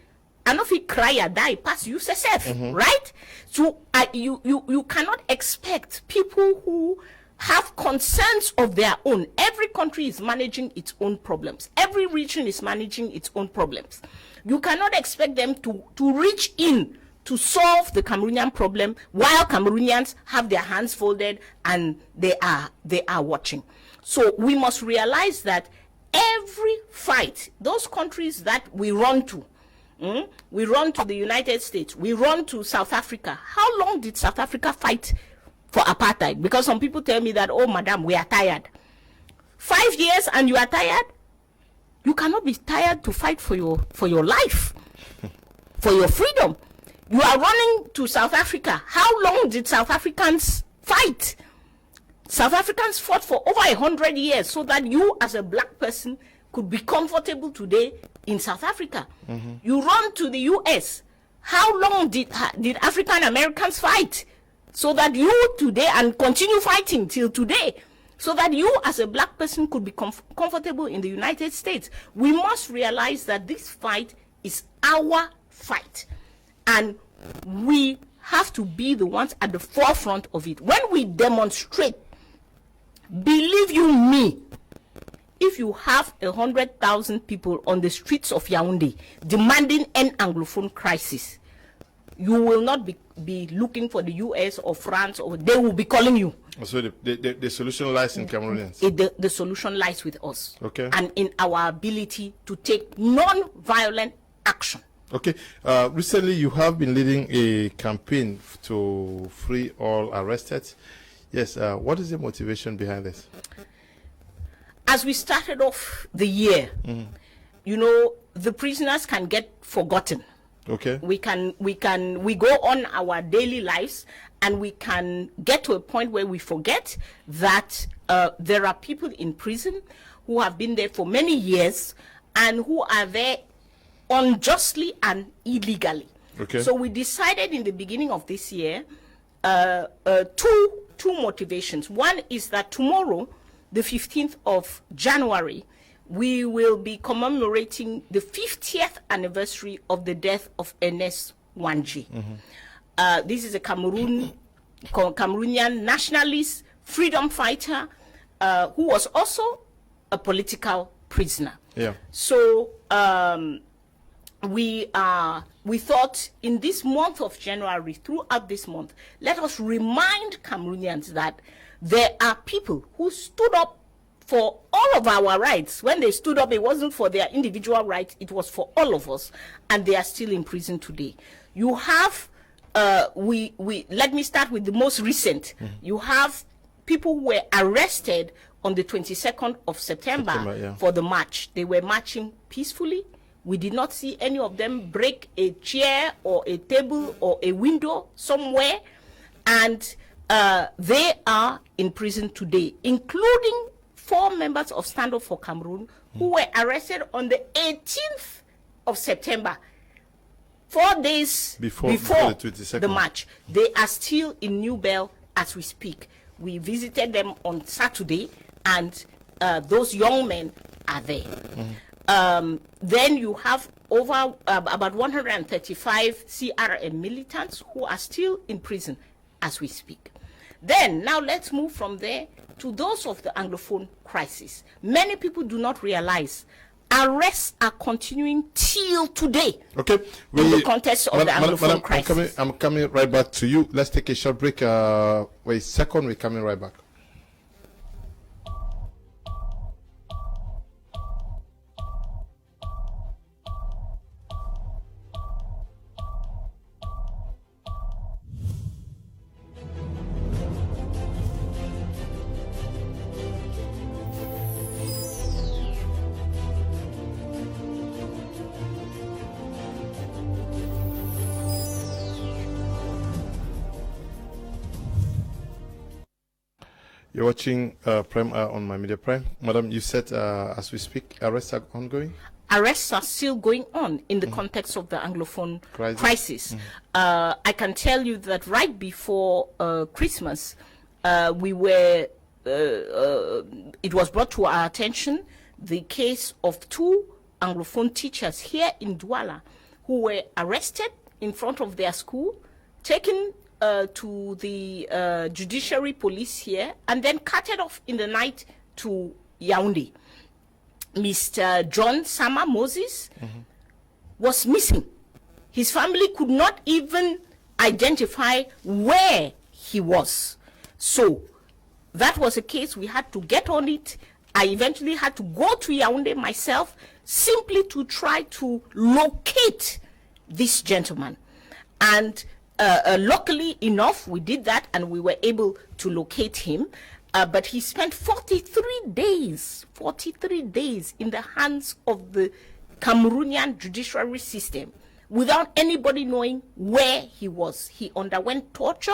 And if he cry or die, pass you yourself, right? So you cannot expect people who have concerns of their own. Every country is managing its own problems. Every region is managing its own problems. You cannot expect them to reach in to solve the Cameroonian problem while Cameroonians have their hands folded and they are watching. So we must realize that every fight, those countries that we run to the United States, we run to South Africa. How long did South Africa fight for apartheid? Because some people tell me that, oh, madam, we are tired. 5 years and you are tired? You cannot be tired to fight for your life, for your freedom. You are running to South Africa. How long did South Africans fight? South Africans fought for over 100 years so that you as a black person could be comfortable today in South Africa. You run to the US. How long did African Americans fight so that you today, and continue fighting till today, so that you as a black person could be comfortable in the United States? We must realize that this fight is our fight, and we have to be the ones at the forefront of it. When we demonstrate, believe you me, if you have 100,000 people on the streets of Yaoundé demanding an Anglophone crisis, you will not be looking for the US or France, or they will be calling you. So the solution lies in Cameroonians? The solution lies with us. Okay. And in our ability to take non-violent action. Okay. Recently, you have been leading a campaign to free all arrested. Yes. What is the motivation behind this? As we started off the year, you know, the prisoners can get forgotten. Okay. We go on our daily lives, and we can get to a point where we forget that there are people in prison who have been there for many years and who are there unjustly and illegally. Okay. So we decided in the beginning of this year two motivations. One is that tomorrow, the 15th of January, we will be commemorating the 50th anniversary of the death of Ernest Wanji. This is a Cameroonian nationalist, freedom fighter, who was also a political prisoner. Yeah. So we thought in this month of January, throughout this month, let us remind Cameroonians that there are people who stood up for all of our rights. When they stood up, it wasn't for their individual rights, it was for all of us, and they are still in prison today. You have, let me start with the most recent. You have people who were arrested on the 22nd of September for the march. They were marching peacefully. We did not see any of them break a chair or a table or a window somewhere, and they are in prison today, including 4 members of Stand Up for Cameroon who were arrested on the 18th of September, 4 days before the march. They are still in New Bell as we speak. We visited them on Saturday, and those young men are there. Then you have over about 135 CRM militants who are still in prison as we speak. Then, now let's move from there to those of the Anglophone crisis. Many people do not realize arrests are continuing till today. Okay. In the context of the Anglophone crisis. I'm coming right back to you. Let's take a short break. Wait a second, we're coming right back. You're watching Prime on My Media Prime. Madam, you said as we speak, arrests are ongoing? Arrests are still going on in the context of the Anglophone crisis. I can tell you that right before Christmas, it was brought to our attention the case of 2 Anglophone teachers here in Douala who were arrested in front of their school, taken to the judiciary police here, and then carted off in the night to Yaoundé. Mr. John Sama Moses was missing. His family could not even identify where he was. So that was a case we had to get on it. I eventually had to go to Yaoundé myself simply to try to locate this gentleman. And luckily enough, we did that and we were able to locate him. But he spent 43 days in the hands of the Cameroonian judiciary system without anybody knowing where he was. He underwent torture.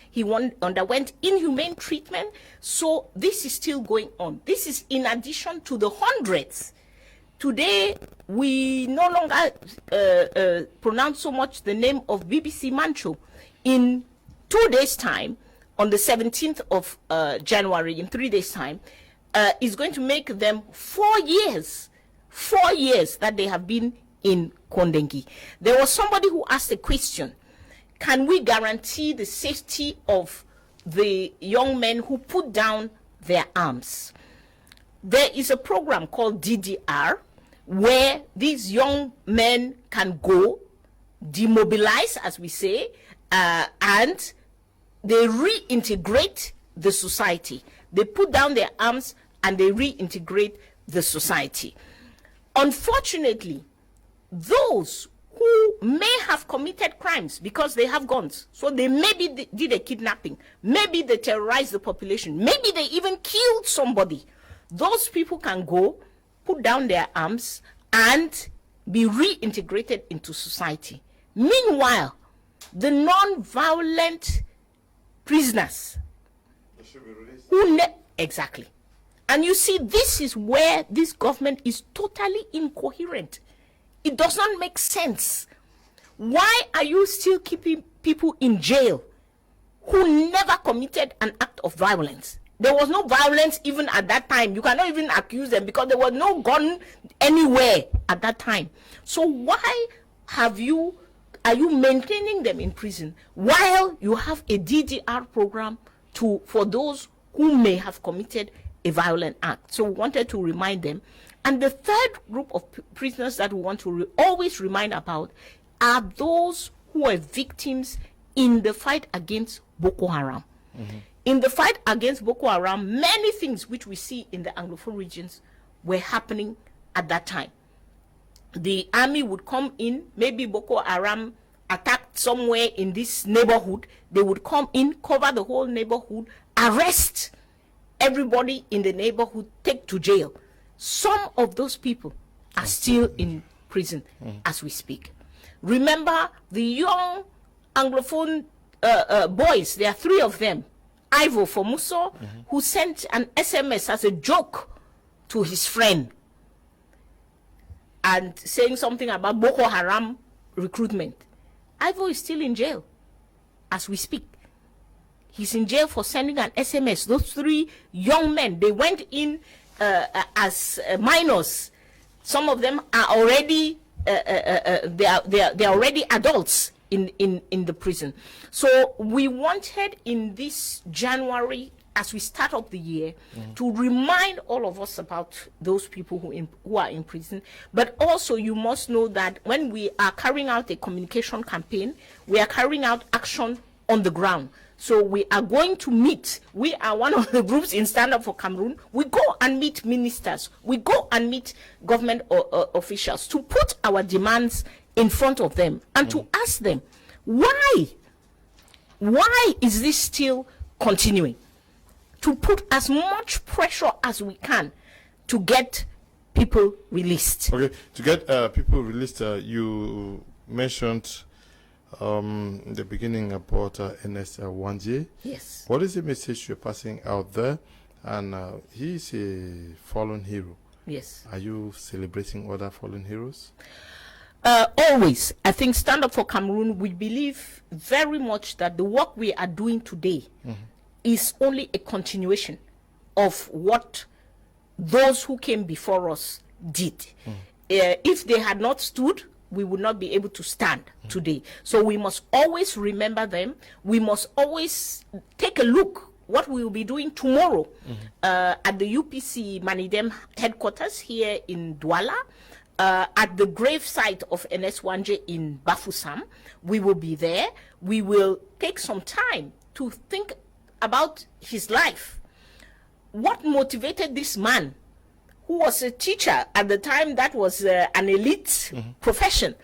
He underwent inhumane treatment. So this is still going on. This is in addition to the hundreds. Today, we no longer pronounce so much the name of BBC Mancho. In 2 days' time, on the 17th of January, in 3 days' time, is going to make them 4 years. 4 years that they have been in Kondengi. There was somebody who asked a question. Can we guarantee the safety of the young men who put down their arms? there is a program called DDR where these young men can go, demobilize, as we say, and they reintegrate the society. They put down their arms and they reintegrate the society. Unfortunately, those who may have committed crimes because they have guns, so they maybe did a kidnapping, maybe they terrorized the population, maybe they even killed somebody, those people can go, put down their arms, and be reintegrated into society. Meanwhile, the non-violent prisoners who exactly. And you see, this is where this government is totally incoherent. It does not make sense. Why are you still keeping people in jail who never committed an act of violence? There was no violence even at that time. You cannot even accuse them because there was no gun anywhere at that time. So why are you maintaining them in prison while you have a DDR program for those who may have committed a violent act? So we wanted to remind them. And the third group of prisoners that we want to always remind about are those who are victims in the fight against Boko Haram. Mm-hmm. In the fight against Boko Haram, many things which we see in the Anglophone regions were happening at that time. The army would come in, maybe Boko Haram attacked somewhere in this neighborhood, they would come in, cover the whole neighborhood, arrest everybody in the neighborhood, take to jail. Some of those people are still in prison as we speak. Remember the young Anglophone boys, there are 3 of them, Ivo Fomuso, who sent an SMS as a joke to his friend and saying something about Boko Haram recruitment. Ivo is still in jail as we speak. He's in jail for sending an SMS. Those 3 young men, they went in as minors. Some of them are already they are already adults in the prison. So we wanted in this January, as we start up the year, to remind all of us about those people who are in prison. But also you must know that when we are carrying out a communication campaign, we are carrying out action on the ground. So we are going to meet. We are one of the groups in Stand Up for Cameroon. We go and meet ministers. We go and meet government officials to put our demands in front of them and to ask them, why is this still continuing? To put as much pressure as we can to get people released. Okay, to get people released, you mentioned in the beginning about Ernest Wanje. Yes. What is the message you're passing out there? And he is a fallen hero. Yes. Are you celebrating other fallen heroes? Always. I think Stand Up for Cameroon, we believe very much that the work we are doing today is only a continuation of what those who came before us did. If they had not stood, we would not be able to stand today. So we must always remember them. We must always take a look what we will be doing tomorrow at the UPC Manidem headquarters here in Douala, at the grave site of Ernest Wanje in Bafoussam. We will be there. We will take some time to think about his life. What motivated this man, who was a teacher at the time that was an elite profession?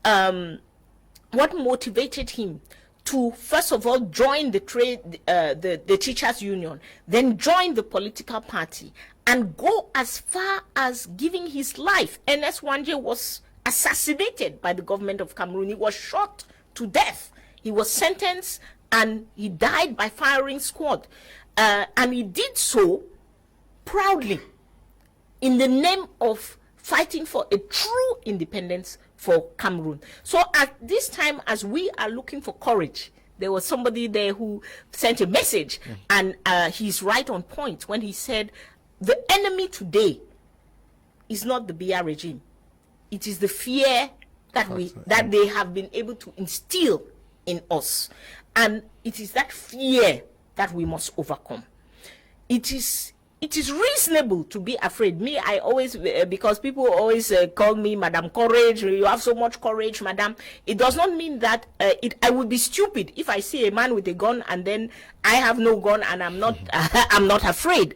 What motivated him to, first of all, join the teachers' union, then join the political party, and go as far as giving his life? Ernest Wanje was assassinated by the government of Cameroon. He was shot to death. He was sentenced and he died by firing squad. And he did so proudly in the name of fighting for a true independence for Cameroon. So at this time, as we are looking for courage, there was somebody there who sent a message, and he's right on point when he said, the enemy today is not the BR regime. It is the fear that they have been able to instill in us. And it is that fear that we must overcome. It is it is reasonable to be afraid. Me, I always, because people always call me Madam Courage, you have so much courage, Madam. It does not mean that I would be stupid if I see a man with a gun and then I have no gun and I'm not, I'm not afraid.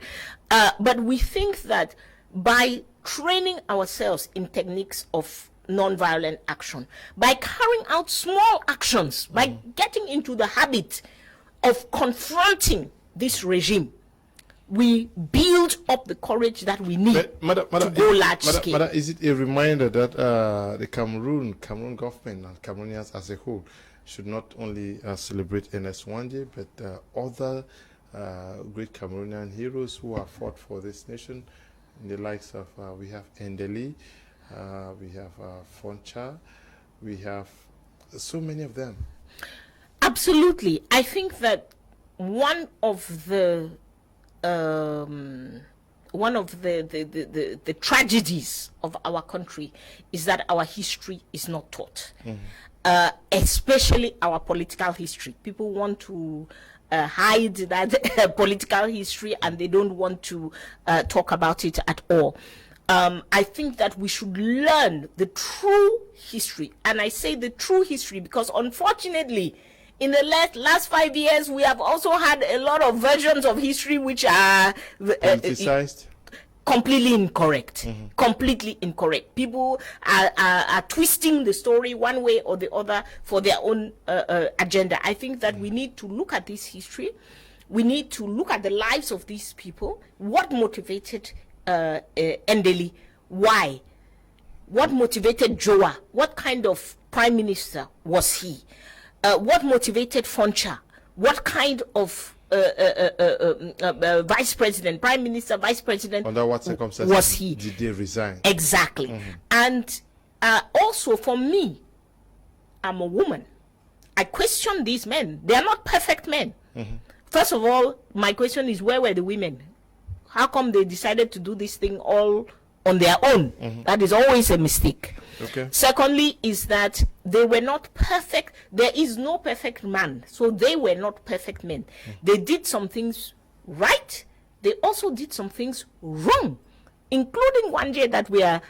But we think that by training ourselves in techniques of non-violent action, by carrying out small actions, by getting into the habit of confronting this regime, we build up the courage that we need to go large scale. Madam, is it a reminder that the Cameroon government and Cameroonians as a whole should not only celebrate Ernest Wanje, but other great Cameroonian heroes who have fought for this nation, in the likes of, we have Ndeli, we have Foncha, we have so many of them. Absolutely. I think that one of the tragedies of our country is that our history is not taught, especially our political history. People want to hide that political history and they don't want to talk about it at all. I think that we should learn the true history, and I say the true history because unfortunately in the last 5 years, we have also had a lot of versions of history which are politicized, completely incorrect. Completely incorrect. People are twisting the story one way or the other for their own agenda. I think that we need to look at this history. We need to look at the lives of these people. What motivated Ndeli? Why? What motivated Joa? What kind of prime minister was he? What motivated Foncha? What kind of vice president, prime minister, vice president, under what circumstances was he? Did they resign? Exactly. And also for me, I'm a woman. I question these men. They are not perfect men. First of all, my question is, where were the women? How come they decided to do this thing all on their own? That is always a mistake. Okay. Secondly, is that they were not perfect. There is no perfect man, so they were not perfect men. They did some things right. They also did some things wrong, including Wanje that we are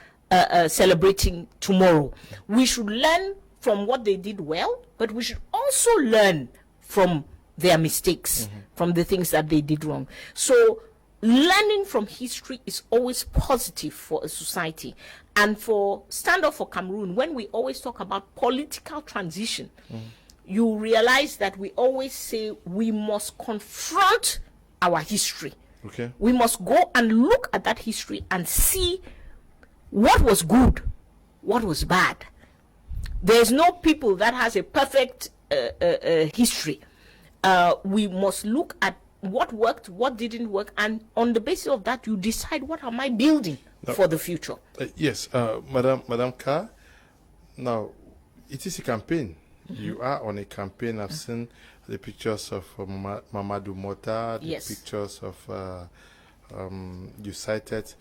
celebrating tomorrow. We should learn from what they did well, but we should also learn from their mistakes, from the things that they did wrong. So learning from history is always positive for a society. And for Stand Up for Cameroon, when we always talk about political transition, you realize that we always say we must confront our history. Okay. We must go and look at that history and see what was good, what was bad. There's no people that has a perfect history. We must look at what worked, what didn't work, and on the basis of that, you decide what am I building for the future. Yes, Madam Kah. Now, it is a campaign. You are on a campaign. I've seen the pictures of Mamadou Mota, the pictures of you cited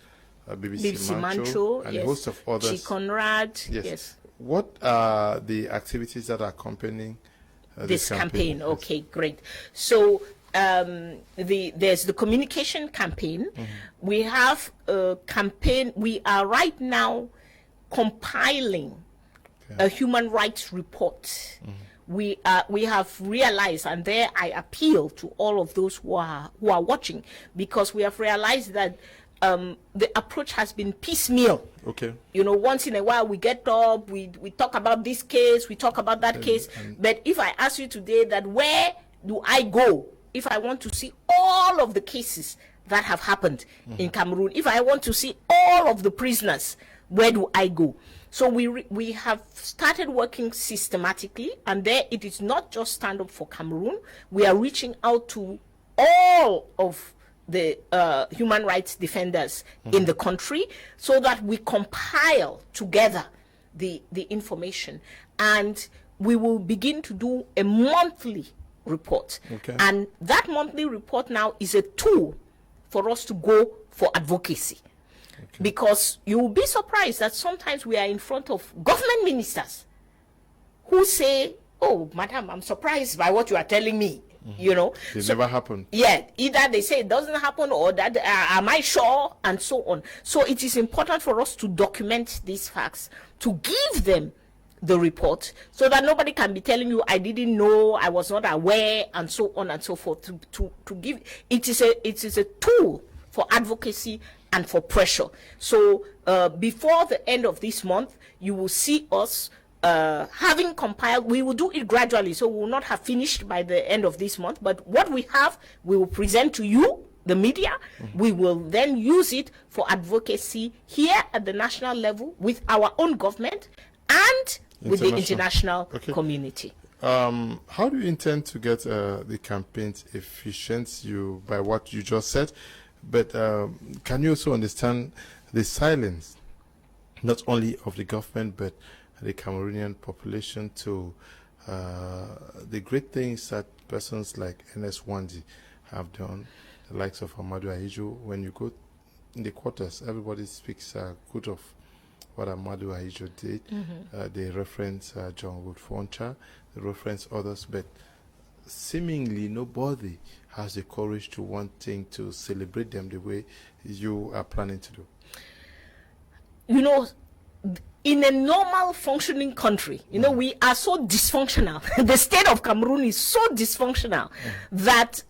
BBC Mancho, and a host of others. Conrad. Yes. What are the activities that are accompanying this campaign? Okay, great. So there's the communication campaign. We have a campaign. We are right now compiling a human rights report. We have realized, and there I appeal to all of those who are watching, because we have realized that the approach has been piecemeal. Okay. You know, once in a while we get up, we talk about this case, we talk about that case. But if I ask you today that where do I go if I want to see all of the cases that have happened in Cameroon, if I want to see all of the prisoners, where do I go? So we have started working systematically, and there it is not just Stand Up for Cameroon. We are reaching out to all of the human rights defenders in the country, so that we compile together the information, and we will begin to do a monthly report. Okay. And that monthly report now is a tool for us to go for advocacy. Okay. Because you will be surprised that sometimes we are in front of government ministers who say, "Oh, madam, I'm surprised by what you are telling me." you know. It never happened. Yeah, either they say it doesn't happen or that, am I sure, and so on. So it is important for us to document these facts, to give them the report, so that nobody can be telling you, I didn't know, I was not aware, and so on and so forth. To give, it is a tool for advocacy and for pressure. So before the end of this month, you will see us having compiled. We will do it gradually, so we will not have finished by the end of this month, but what we have, we will present to you, the media. We will then use it for advocacy here at the national level with our own government and with the international community. How do you intend to get the campaigns efficient? By what you just said, but can you also understand the silence, not only of the government but the Cameroonian population, to the great things that persons like NS1G have done, the likes of Amadou Ahidjo? When you go in the quarters, everybody speaks good of what Amadou Ahidjo did. They reference John Wood Foncha, they reference others, but seemingly nobody has the courage to wanting to celebrate them the way you are planning to do. You know, in a normal functioning country, you know, we are so dysfunctional. The state of Cameroon is so dysfunctional that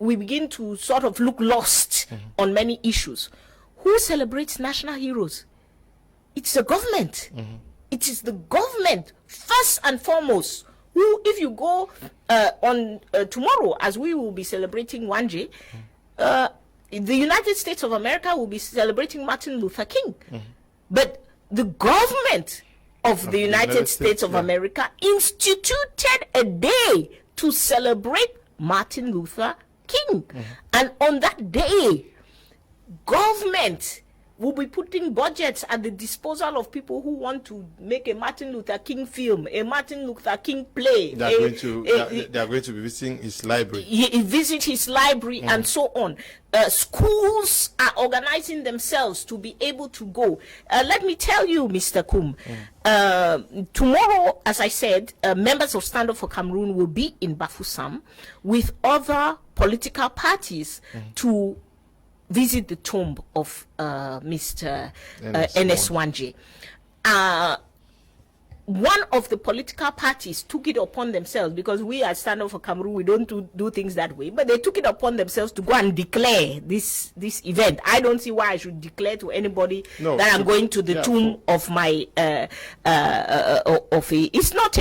we begin to sort of look lost on many issues. Who celebrates national heroes? It's the government. It is the government, first and foremost, who, if you go on tomorrow, as we will be celebrating Wanje, the United States of America will be celebrating Martin Luther King. But the government of the United States of America instituted a day to celebrate Martin Luther King. And on that day, government will be putting budgets at the disposal of people who want to make a Martin Luther King film, a Martin Luther King play. They are going to be visiting his library. Visit his library and so on. Schools are organizing themselves to be able to go. Let me tell you, Mr. Kum, tomorrow, as I said, members of Stand Up for Cameroon will be in Bafoussam with other political parties to visit the tomb of Mr. NS1J. One of the political parties took it upon themselves, because we at Stand Up for Cameroon, we don't do things that way, but they took it upon themselves to go and declare this event. I don't see why I should declare to anybody that I'm going to the tomb of my it's not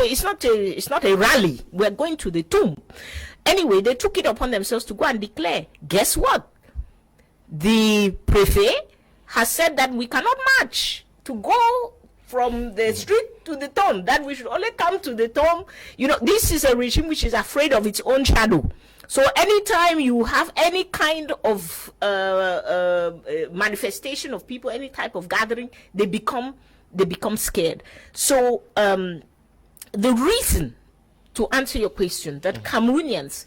a rally. We're going to the tomb. Anyway, they took it upon themselves to go and declare. Guess what? The prefect has said that we cannot march to go from the street to the tomb, that we should only come to the tomb. You know, this is a regime which is afraid of its own shadow. So anytime you have any kind of manifestation of people, any type of gathering, they become scared. So the reason, to answer your question, that Cameroonians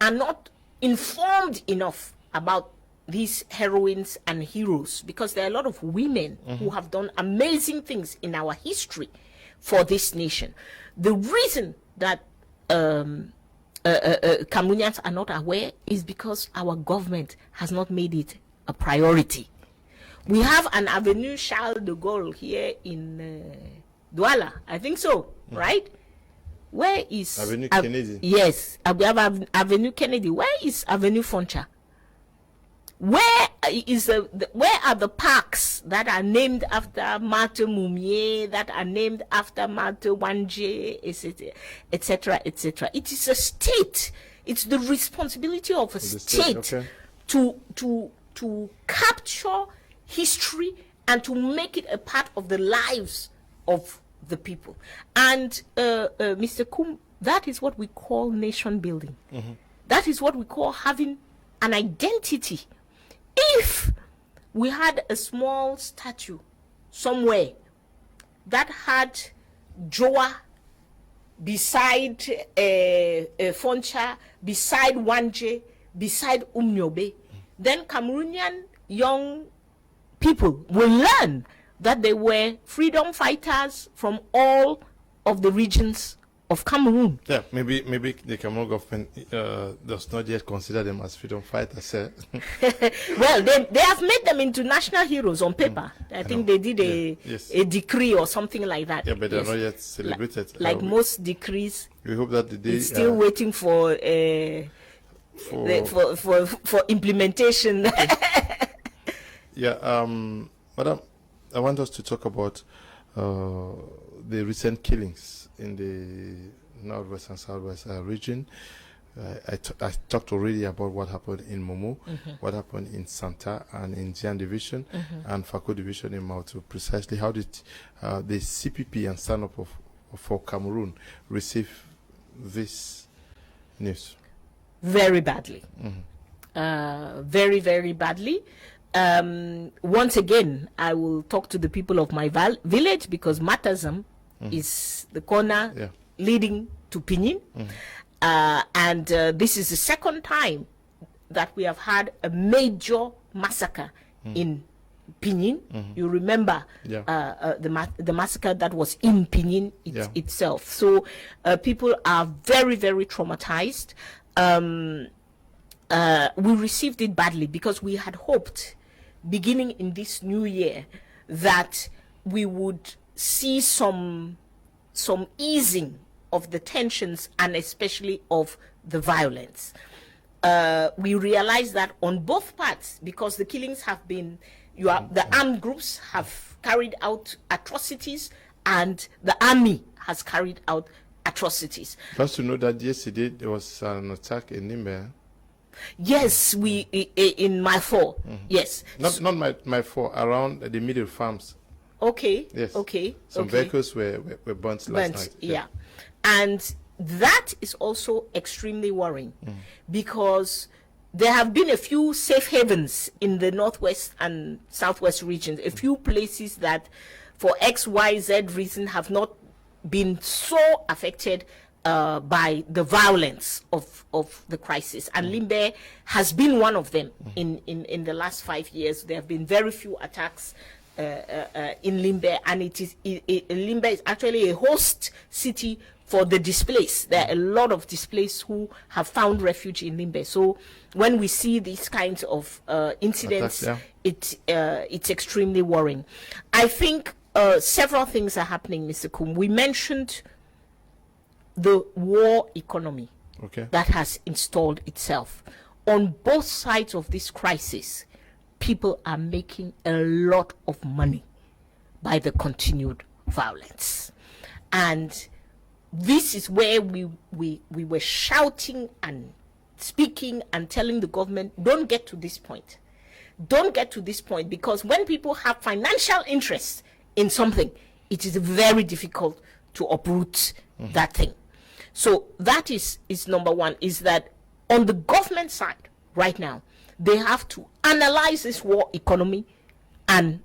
are not informed enough about these heroines and heroes, because there are a lot of women who have done amazing things in our history for this nation. The reason that Cameroonians are not aware is because our government has not made it a priority. We have an Avenue Charles de Gaulle here in Douala, I think so, right? Where is Avenue Kennedy? Yes, we have Avenue Kennedy. Where is Avenue Foncha? Where are the parks that are named after Martin Moumier, that are named after Martin Wanje, etc., etc.? It is a state. It's the responsibility of a state to capture history and to make it a part of the lives of the people. And Mr. Kum, that is what we call nation building. That is what we call having an identity. If we had a small statue somewhere that had Joa beside Foncha, beside Wanje, beside Umnyobe, then Cameroonian young people will learn that they were freedom fighters from all of the regions of Cameroon. Yeah, maybe the Cameroon government does not yet consider them as freedom fighters. Well, they have made them into national heroes on paper. I think they did a decree or something like that. Yeah, but they're not yet celebrated. Like most decrees, we hope that the day it's still waiting for implementation. Yeah, Madam, I want us to talk about the recent killings in the northwest and southwest region. I talked already about what happened in Momo, what happened in Santa and in Jian Division and Fako Division in Mautu. Precisely how did the CPP and stand-up for Cameroon receive this news? Very badly. Very, very badly. Once again, I will talk to the people of my village, because Matazam is the corner leading to Pinyin. And this is the second time that we have had a major massacre in Pinyin. You remember the massacre that was in Pinyin itself. So people are very, very traumatized. We received it badly because we had hoped, beginning in this new year, that we would see some easing of the tensions and especially of the violence. We realize that on both parts, because the killings have been, the armed groups have carried out atrocities and the army has carried out atrocities. Just to know that yesterday there was an attack in Nimbe. Yes, in my four. Yes. Not my four, around the middle farms. Okay. Yes. Okay. Some vehicles were burnt last night. Yeah. And that is also extremely worrying because there have been a few safe havens in the northwest and southwest regions, a few places that for XYZ reason have not been so affected by the violence of the crisis, and Limbe has been one of them. In the last 5 years, there have been very few attacks in Limbe, and Limbe is actually a host city for the displaced. There are a lot of displaced who have found refuge in Limbe. So when we see these kinds of incidents, it's extremely worrying. I think several things are happening, Mr. Kum. We mentioned the war economy that has installed itself. On both sides of this crisis, people are making a lot of money by the continued violence. And this is where we were shouting and speaking and telling the government, don't get to this point. Don't get to this point, because when people have financial interest in something, it is very difficult to uproot that thing. So that is number one, is that on the government side right now, they have to analyze this war economy and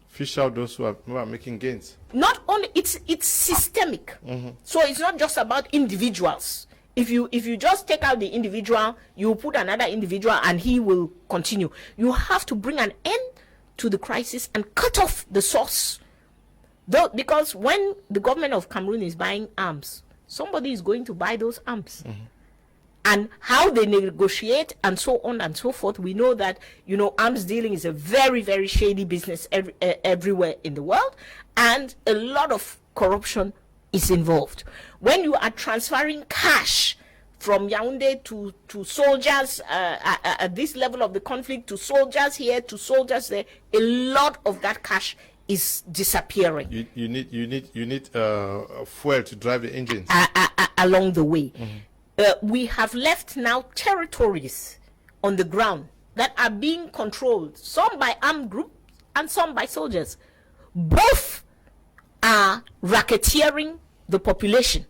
fish out those who are making gains. Not only, it's systemic. So it's not just about individuals. If you just take out the individual, you put another individual and he will continue. You have to bring an end to the crisis and cut off the source. Because when the government of Cameroon is buying arms, somebody is going to buy those arms. And how they negotiate and so on and so forth, we know that, arms dealing is a very, very shady business everywhere in the world, and a lot of corruption is involved. When you are transferring cash from Yaoundé to soldiers at this level of the conflict, to soldiers here, to soldiers there, a lot of that cash is disappearing. You need fuel to drive the engines along the way. We have left now territories on the ground that are being controlled, some by armed groups and some by soldiers. Both are racketeering the population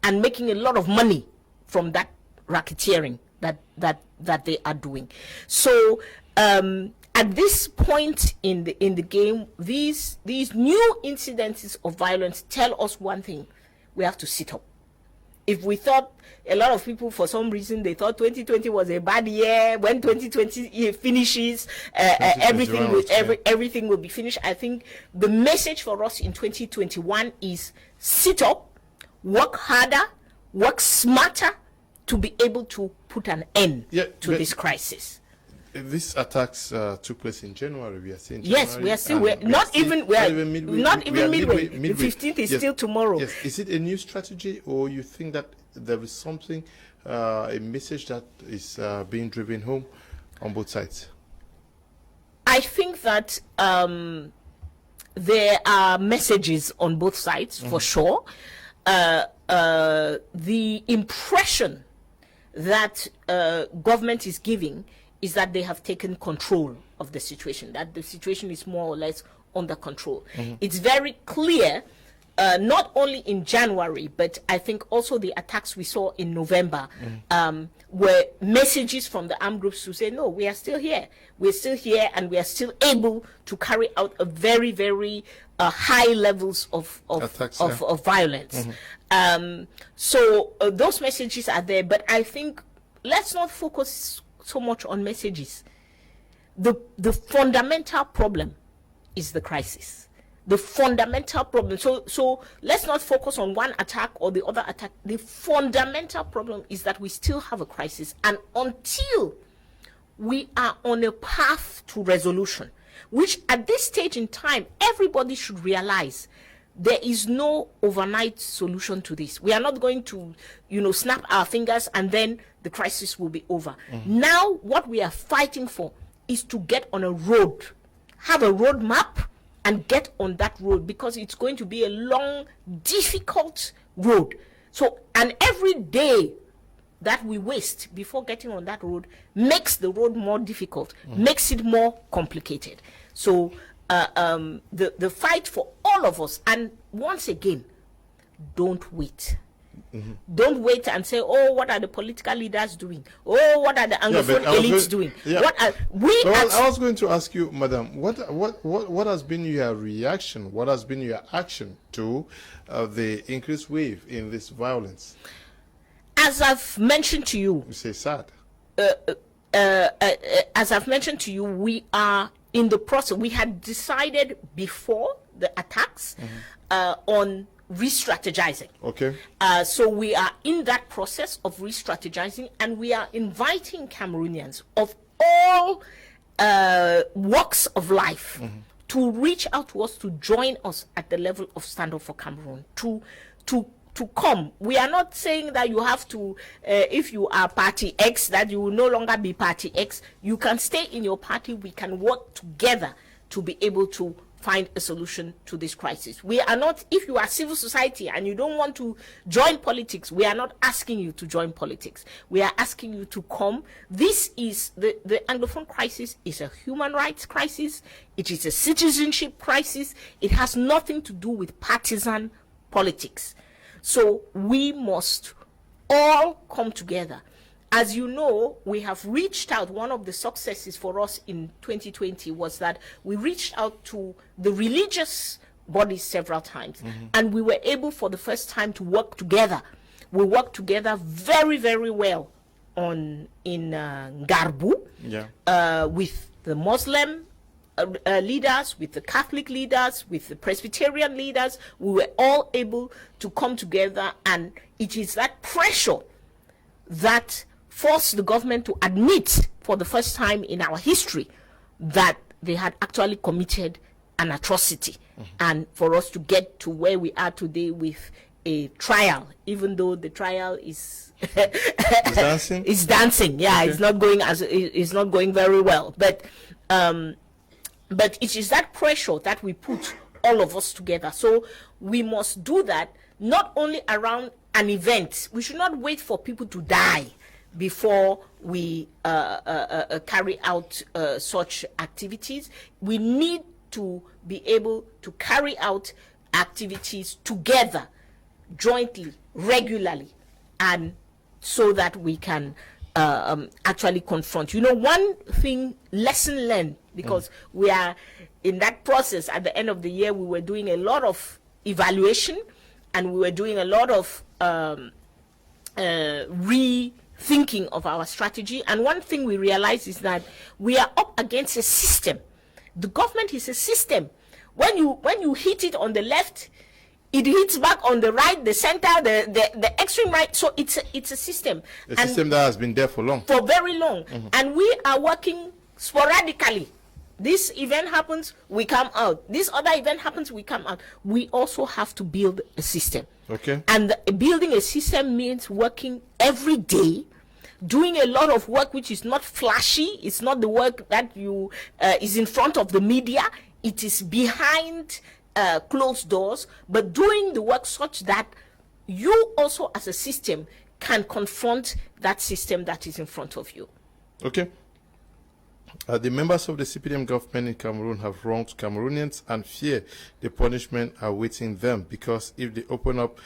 and making a lot of money from that racketeering that they are doing. So at this point in the game, these new incidences of violence tell us one thing: we have to sit up. If we thought, a lot of people, for some reason, they thought 2020 was a bad year. When 2020 finishes, everything will be finished. I think the message for us in 2021 is sit up, work harder, work smarter to be able to put an end to this crisis. These attacks took place in January. We are saying yes, we are still not even midway. The 15th is still tomorrow. Yes. Is it a new strategy, or you think that there is something, a message that is being driven home on both sides? I think that there are messages on both sides for sure. The impression that government is giving is that they have taken control of the situation, that the situation is more or less under control. It's very clear, not only in January, but I think also the attacks we saw in November were messages from the armed groups to say, no, we are still here. We're still here, and we are still able to carry out a very, very high levels of attacks, of violence. So those messages are there, but I think let's not focus so much on messages. The fundamental problem is the crisis. The fundamental problem. So let's not focus on one attack or the other attack. The fundamental problem is that we still have a crisis, and until we are on a path to resolution, which at this stage in time everybody should realize there is no overnight solution to this. We are not going to, snap our fingers and then the crisis will be over. Now, what we are fighting for is to get on a road, have a road map, and get on that road, because it's going to be a long, difficult road. So, and every day that we waste before getting on that road makes the road more difficult, makes it more complicated. So, the fight for all of us, and once again, don't wait. Don't wait and say, oh, what are the political leaders doing? Oh, what are the Anglophone elites doing? What are I was going to ask you, Madam, what has been your reaction? What has been your action to the increased wave in this violence? As I've mentioned to you, you say sad. As I've mentioned to you, we are in the process. We had decided before the attacks on re-strategizing. Okay. So we are in that process of re-strategizing, and we are inviting Cameroonians of all walks of life to reach out to us, to join us at the level of Stand Up for Cameroon, to come. We are not saying that you have to, if you are party X, that you will no longer be party X. You can stay in your party. We can work together to be able to find a solution to this crisis. We are not, if you are civil society and you don't want to join politics, we are not asking you to join politics. We are asking you to come. This is, the Anglophone crisis is a human rights crisis. It is a citizenship crisis. It has nothing to do with partisan politics. So we must all come together. As you know, we have reached out. One of the successes for us in 2020 was that we reached out to the religious bodies several times, and we were able for the first time to work together. We worked together very, very well in Garbu, with the Muslim leaders, with the Catholic leaders, with the Presbyterian leaders. We were all able to come together, and it is that pressure that forced the government to admit for the first time in our history that they had actually committed an atrocity, and for us to get to where we are today with a trial, even though the trial is dancing. It's dancing. Okay. It's not going very well, but it is that pressure that we put all of us together. So we must do that not only around an event. We should not wait for people to die before we carry out such activities. We need to be able to carry out activities together, jointly, regularly, and so that we can actually confront. One thing, lesson learned, because we are in that process. At the end of the year, we were doing a lot of evaluation, and we were doing a lot of rethinking of our strategy. And one thing we realized is that we are up against a system. The government is a system. When you hit it on the left, it hits back on the right, the center, the extreme right. So it's a system. A system that has been there for long. For very long. And we are working sporadically. This event happens, we come out. This other event happens, we come out. We also have to build a system. Okay. And building a system means working every day, doing a lot of work which is not flashy. It's not the work that you is in front of the media. It is behind closed doors, but doing the work such that you also as a system can confront that system that is in front of you. Okay. The members of the CPDM government in Cameroon have wronged Cameroonians and fear the punishment awaiting them, because if they open up,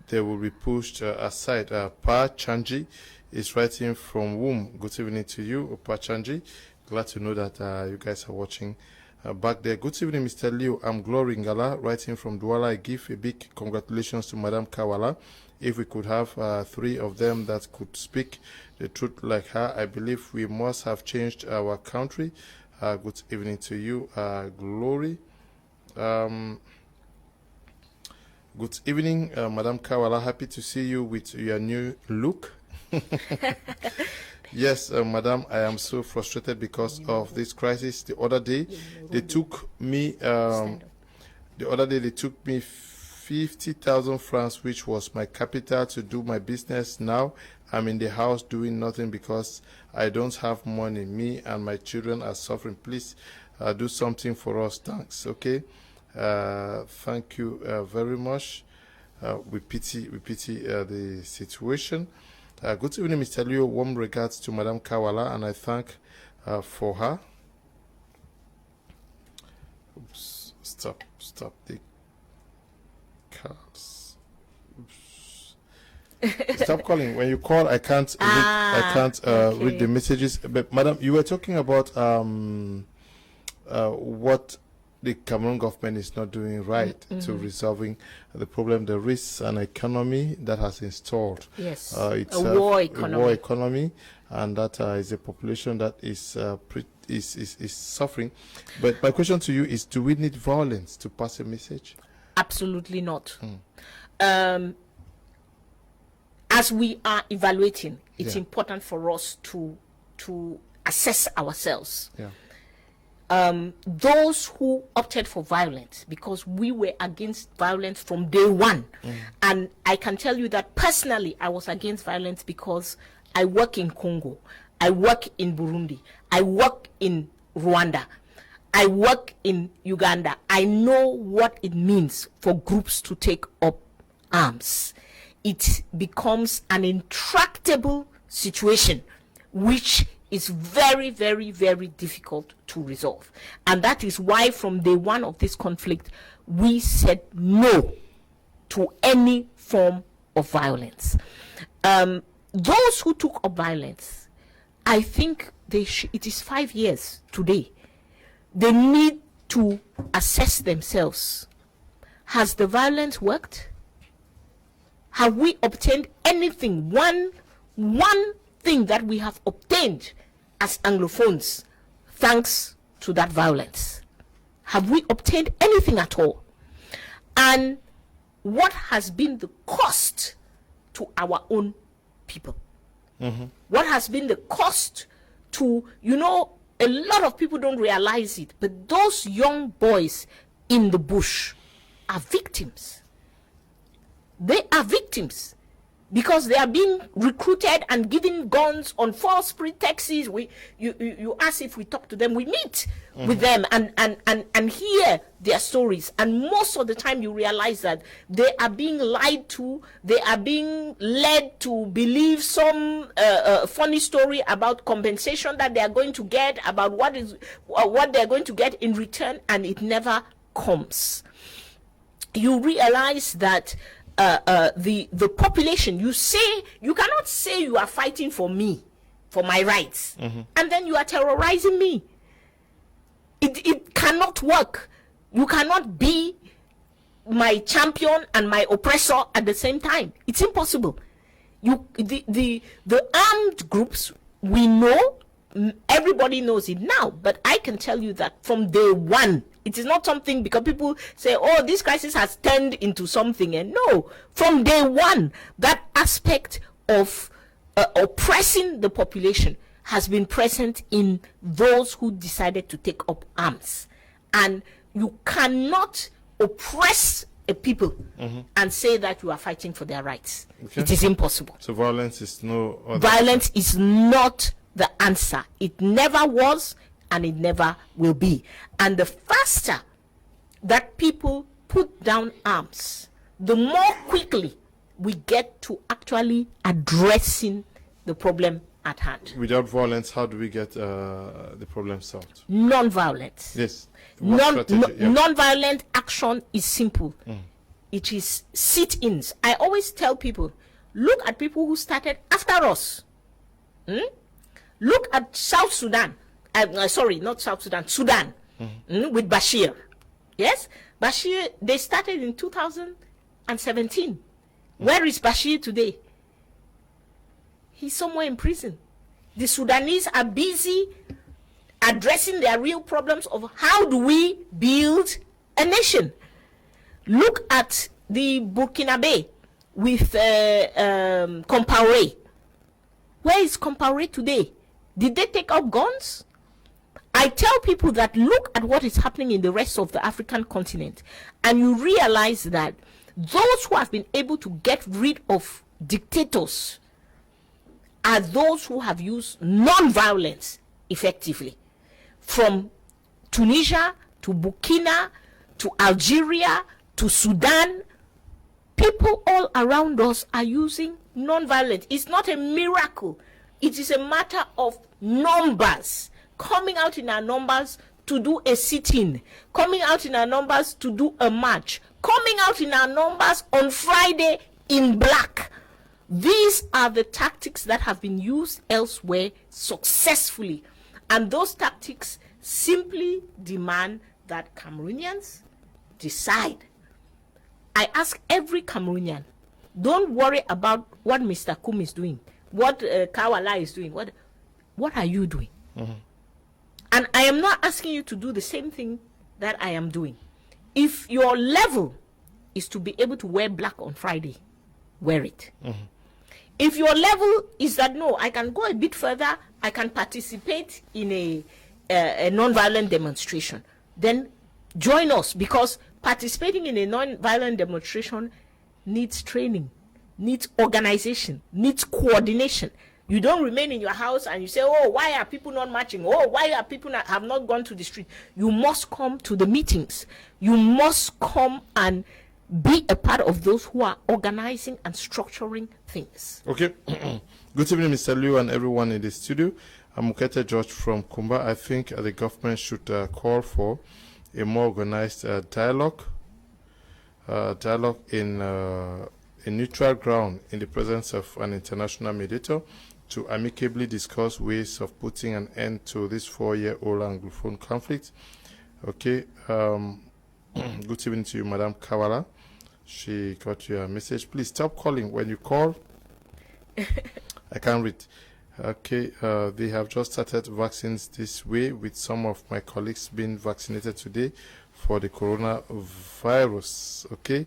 they will be pushed aside. Pa Chanji is writing from Womb. Good evening to you, Pa Chanji. Glad to know that you guys are watching back there. Good evening, Mr. Liu. I'm Glory Ngala, writing from Douala. I give a big congratulations to Madam Kah Wallah. If we could have 3 of them that could speak the truth like her, I believe we must have changed our country. Good evening to you, Glory. Good evening, Madam Kah Wallah. Happy to see you with your new look. Yes, Madam, I am so frustrated because of this crisis. The other day, they took me. They took me 50,000 francs, which was my capital to do my business. Now I'm in the house doing nothing because I don't have money. Me and my children are suffering. Please do something for us. Thanks. Okay. Thank you very much. We pity the situation. Good evening, Mr. Leo. Warm regards to Madam Kah Wallah, and I thank for her. Oops, stop the cars. Stop calling. When you call, I can't read the messages. But Madam, you were talking about what the Cameroon government is not doing right to resolving the problem. There is an economy that has installed. Yes, it's a war economy, and that is a population that is suffering. But my question to you is: do we need violence to pass a message? Absolutely not. As we are evaluating, it's important for us to assess ourselves. Yeah. Those who opted for violence, because we were against violence from day one. And I can tell you that personally, I was against violence because I work in Congo, I work in Burundi, I work in Rwanda, I work in Uganda. I know what it means for groups to take up arms. It becomes an intractable situation, which is very, very, very difficult to resolve. And that is why from day one of this conflict, we said no to any form of violence. Those who took up violence, I think it is 5 years today. They need to assess themselves. Has the violence worked? Have we obtained anything? One thing that we have obtained as Anglophones thanks to that violence? Have we obtained anything at all? And what has been the cost to our own people? What has been the cost to, a lot of people don't realize it, but those young boys in the bush are victims. They are victims because they are being recruited and given guns on false pretexts. You ask if we talk to them, we meet with them and hear their stories. And most of the time you realize that they are being lied to. They are being led to believe some funny story about compensation that they are going to get, about what they are going to get in return, and it never comes. You realize that the population, you cannot say you are fighting for me, for my rights, and then you are terrorizing me. It cannot work. You cannot be my champion and my oppressor at the same time. It's impossible. The armed groups, we know everybody knows it now, but I can tell you that from day one, it is not something because people say, oh, this crisis has turned into something. And no, from day one, that aspect of oppressing the population has been present in those who decided to take up arms. And you cannot oppress a people and say that you are fighting for their rights. Okay. It is impossible. So violence is no other violence is not the answer. It never was and it never will be. And the faster that people put down arms, the more quickly we get to actually addressing the problem at hand. Without violence, how do we get the problem solved? Non-violence. Yes. Non-violent action is simple. It is sit-ins. I always tell people, look at people who started after us. Look at South Sudan. Sorry, not South Sudan. Sudan. With Bashir. Yes? Bashir, they started in 2017. Where is Bashir today? He's somewhere in prison. The Sudanese are busy addressing their real problems of how do we build a nation. Look at the Burkinabe with Compaoré. Where is Compaoré today? Did they take up guns? I tell people that look at what is happening in the rest of the African continent, and you realize that those who have been able to get rid of dictators are those who have used non-violence effectively. From Tunisia to Burkina to Algeria to Sudan, people all around us are using non-violence. It's not a miracle. It is a matter of numbers. Coming out in our numbers to do a sit-in. Coming out in our numbers to do a march. Coming out in our numbers on Friday in black. These are the tactics that have been used elsewhere successfully. And those tactics simply demand that Cameroonians decide. I ask every Cameroonian, don't worry about what Mr. Kum is doing, what Kah Wallah is doing. What are you doing? And I am not asking you to do the same thing that I am doing. If your level is to be able to wear black on Friday, wear it. If your level is that, no, I can go a bit further, I can participate in a non-violent demonstration, then join us, because participating in a non-violent demonstration needs training, needs organization, needs coordination. You don't remain in your house and you say, oh, why are people not marching? Oh, why are people have not gone to the street? You must come to the meetings. You must come and be a part of those who are organizing and structuring things. Okay. Good evening, Mr. Liu and everyone in the studio. I'm Mukete George from Kumba. I think the government should call for a more organized dialogue in a neutral ground in the presence of an international mediator to amicably discuss ways of putting an end to this 4-year-old Anglophone conflict. Okay. Good evening to you, Madam Kah Wallah. She got your message. Please stop calling. When you call, I can't read. Okay, they have just started vaccines this way, with some of my colleagues being vaccinated today for the coronavirus. Okay,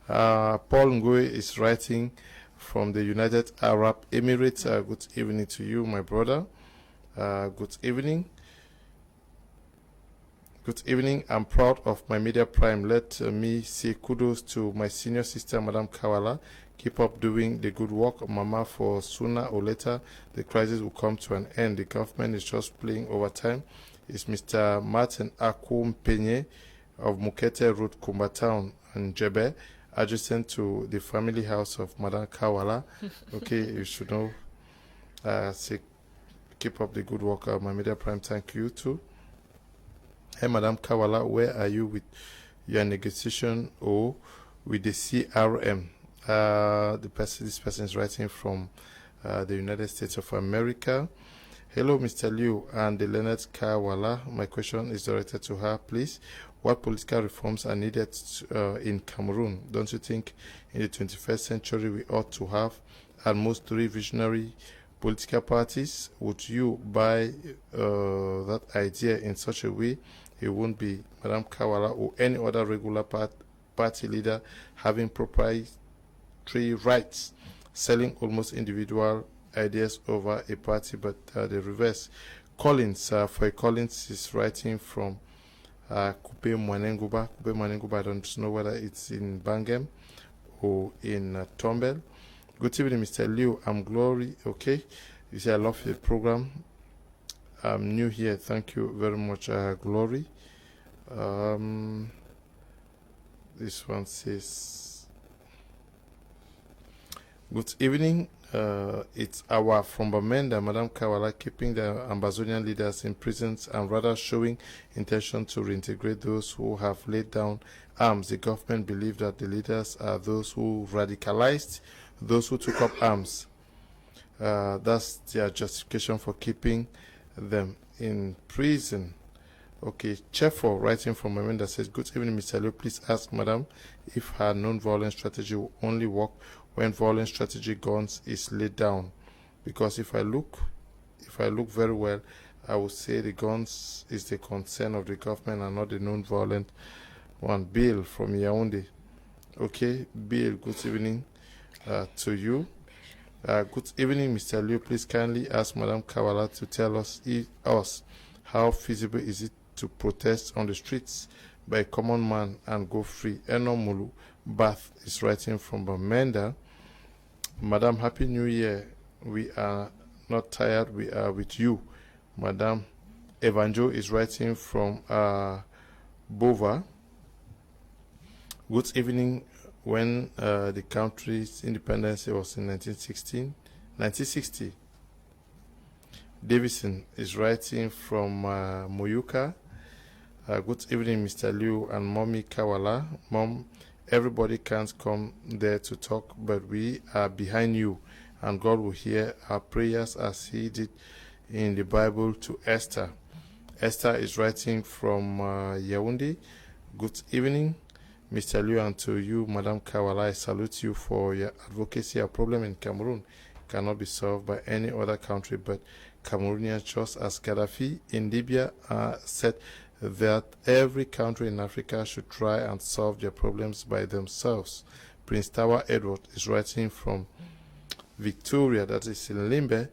Paul Ngoe is writing from the United Arab Emirates. Good evening to you, my brother. Good evening. Good evening. I'm proud of my media prime. Let me say kudos to my senior sister, Madam Kah Wallah. Keep up doing the good work, Mama, for sooner or later the crisis will come to an end. The government is just playing overtime. It's Mr. Martin Akum Penye of Mukete Road, Kumba Town, and Jebe, adjacent to the family house of Madam Kah Wallah. Okay, you should know. Say, keep up the good work, my media prime. Thank you too. Hey, Madam Kah Wallah, where are you with your negotiation or with the CRM? This person is writing from the United States of America. Hello, Mr. Liu and the Leonard Kah Wallah. My question is directed to her, please. What political reforms are needed in Cameroon? Don't you think in the 21st century we ought to have at most 3 visionary political parties, would you buy that idea in such a way it won't be Madam Kah Wallah or any other regular party leader having proprietary rights, selling almost individual ideas over a party, but the reverse? Collins, for Collins is writing from Kupe Mwanenguba. Kupe Mwanenguba, I don't know whether it's in Bangem or in Tombel. Good evening, Mr. Liu. I'm Glory. Okay. You say I love your program. I'm new here. Thank you very much, Glory. This one says, good evening. It's our from Bamenda, Madam Kah Wallah, keeping the Ambazonian leaders in prisons and rather showing intention to reintegrate those who have laid down arms. The government believe that the leaders are those who radicalized those who took up arms. That's their justification for keeping them in prison. Okay, Chefo, writing from Bamenda, says, good evening, Mr. Liu. Please ask Madam if her non-violent strategy will only work when violent strategy guns is laid down, because if I look very well, I would say the guns is the concern of the government and not the non-violent one. Bill from Yaoundé. Okay, Bill, good evening to you. Good evening, Mr. Liu. Please kindly ask Madam Kah Wallah to tell us how feasible is it to protest on the streets by a common man and go free. Enomulu Bath is writing from Bamenda. Madam, Happy New Year. We are not tired. We are with you. Madam Evanjo is writing from Bova. Good evening. When the country's independence was in 1960. Davison is writing from Moyuka. Good evening, Mr. Liu and Mommy Kah Wallah. Mom, everybody can't come there to talk, but we are behind you, and God will hear our prayers as He did in the Bible to Esther. Esther is writing from Yaoundé. Good evening, Mr. Liu, and to you, Madam Kah Wallah. I salute you for your advocacy. A problem in Cameroon cannot be solved by any other country but Cameroonians, just as Gaddafi in Libya said that every country in Africa should try and solve their problems by themselves. Prince Tower Edward is writing from Victoria, that is in Limbe.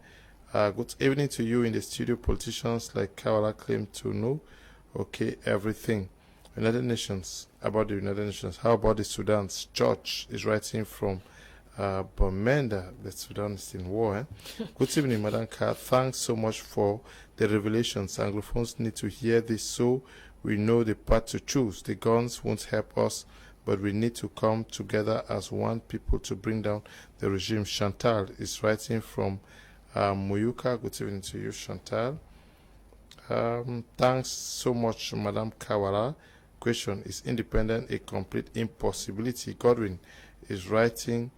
Good evening to you in the studio. Politicians like Kah Wallah claim to know, okay, everything. United Nations, about the United Nations. How about the Sudan? George is writing from Bamenda. The Sudan is in war. Good evening, Madam Kah. Thanks so much for the revelations. Anglophones need to hear this so we know the path to choose. The guns won't help us, but we need to come together as one people to bring down the regime. Chantal is writing from Muyuka. Good evening to you, Chantal. Thanks so much, Madam Kah Wallah. Question, is independent a complete impossibility? Godwin is writing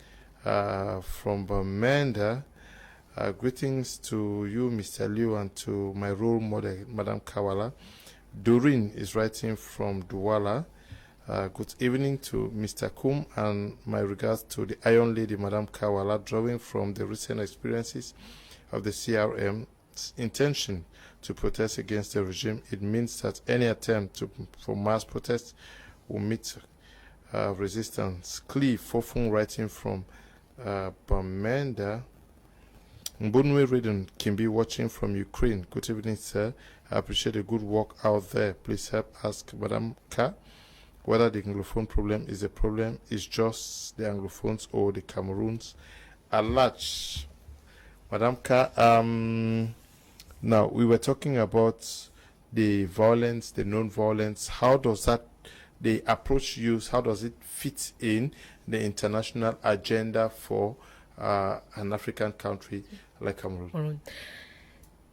from Bamenda. Greetings to you, Mr. Liu, and to my role model, Madam Kah Wallah. Doreen is writing from Douala. Good evening to Mr. Kum, and my regards to the Iron Lady, Madam Kah Wallah, drawing from the recent experiences of the CRM's intention to protest against the regime. It means that any attempt for mass protest will meet resistance. Cleve Fofun writing from Bamenda. Mbunwe Redon can be watching from Ukraine. Good evening, sir. I appreciate the good work out there. Please help ask Madam Kah whether the Anglophone problem is a problem, is just the Anglophones or the Cameroons at large. Madam Kah, now we were talking about the violence, the non-violence. How does that, the approach used, how does it fit in the international agenda for an African country like Cameroon?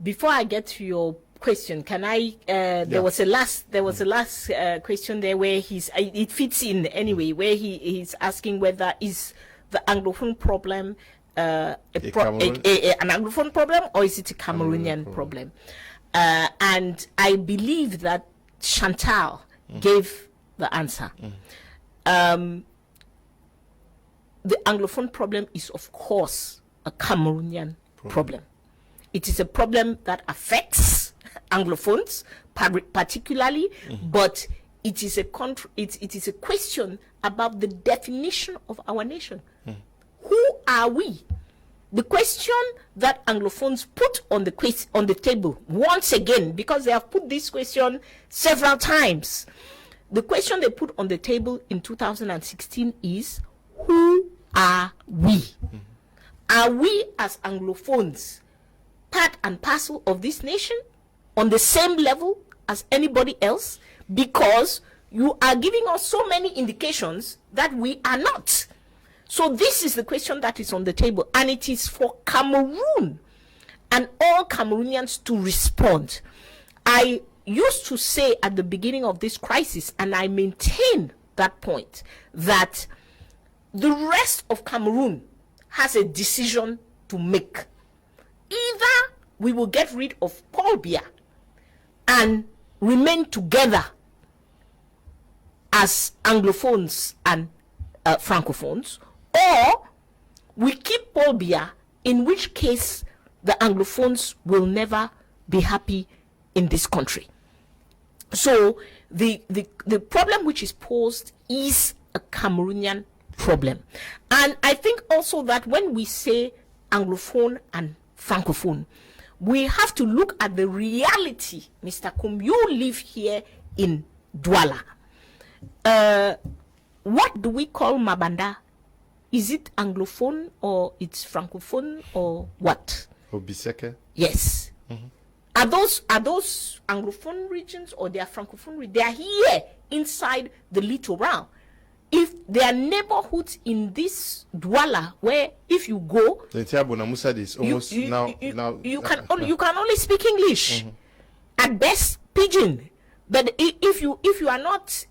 Before I get to your question, can I? There was a last question there where it fits in anyway, where he's asking whether is the Anglophone problem an Anglophone problem or is it a Cameroonian problem? And I believe that Chantal gave the answer. The Anglophone problem is, of course, a Cameroonian problem. It is a problem that affects Anglophones particularly, but it is a question about the definition of our nation. Who are we? The question that Anglophones put on the table once again, because they have put this question several times. The question they put on the table in 2016 is, who are we? Are we as Anglophones part and parcel of this nation on the same level as anybody else? Because you are giving us so many indications that we are not. So this is the question that is on the table, and it is for Cameroon and all Cameroonians to respond. I used to say at the beginning of this crisis, and I maintain that point, that the rest of Cameroon has a decision to make. Either we will get rid of Paul Biya and remain together as Anglophones and Francophones, or we keep Paul Biya, in which case the Anglophones will never be happy in this country. So the problem which is posed is a Cameroonian problem. And I think also that when we say Anglophone and Francophone, we have to look at the reality. Mr. Kum, you live here in Douala. What do we call Mabanda? Is it Anglophone or it's Francophone or what? Or Biseke? Yes. Are those Anglophone regions or they are Francophone regions? They are here inside the littoral. If there are neighborhoods in this Douala where if you go, the entire Bonamusa is almost now. You can only speak English, at best Pidgin. But if you are not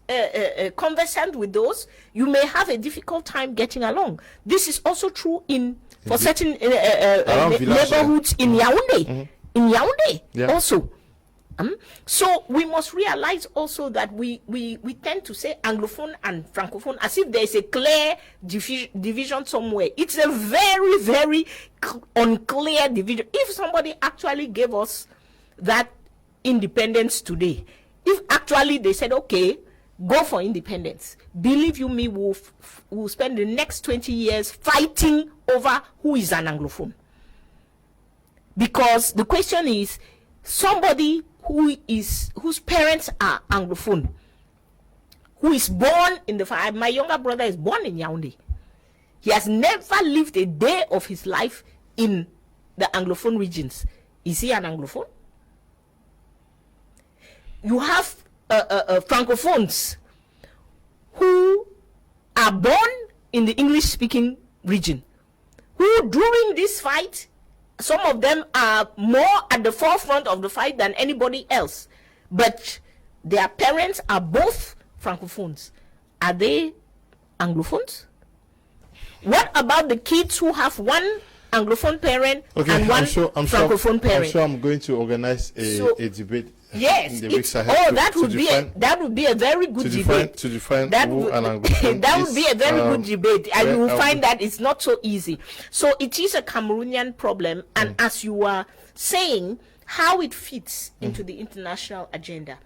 conversant with those, you may have a difficult time getting along. This is also true for certain neighborhoods in Yaoundé. In Yaoundé also. So we must realize also that we tend to say Anglophone and Francophone as if there is a clear division somewhere. It's a very, very unclear division. If somebody actually gave us that independence today, if actually they said, okay, go for independence, believe you me, we'll spend the next 20 years fighting over who is an Anglophone. Because the question is, somebody whose parents are Anglophone, who is born in my younger brother is born in Yaoundé. He has never lived a day of his life in the Anglophone regions. Is he an Anglophone? You have Francophones who are born in the English-speaking region, who during this fight, some of them are more at the forefront of the fight than anybody else, but their parents are both Francophones. Are they Anglophones? What about the kids who have one Anglophone parent and one Francophone parent? I'm sure I'm going to organize a debate. Yes, that would be a very good debate. That would be a very good debate, and you will find that it's not so easy. So it is a Cameroonian problem, and as you were saying, how it fits into the international agenda.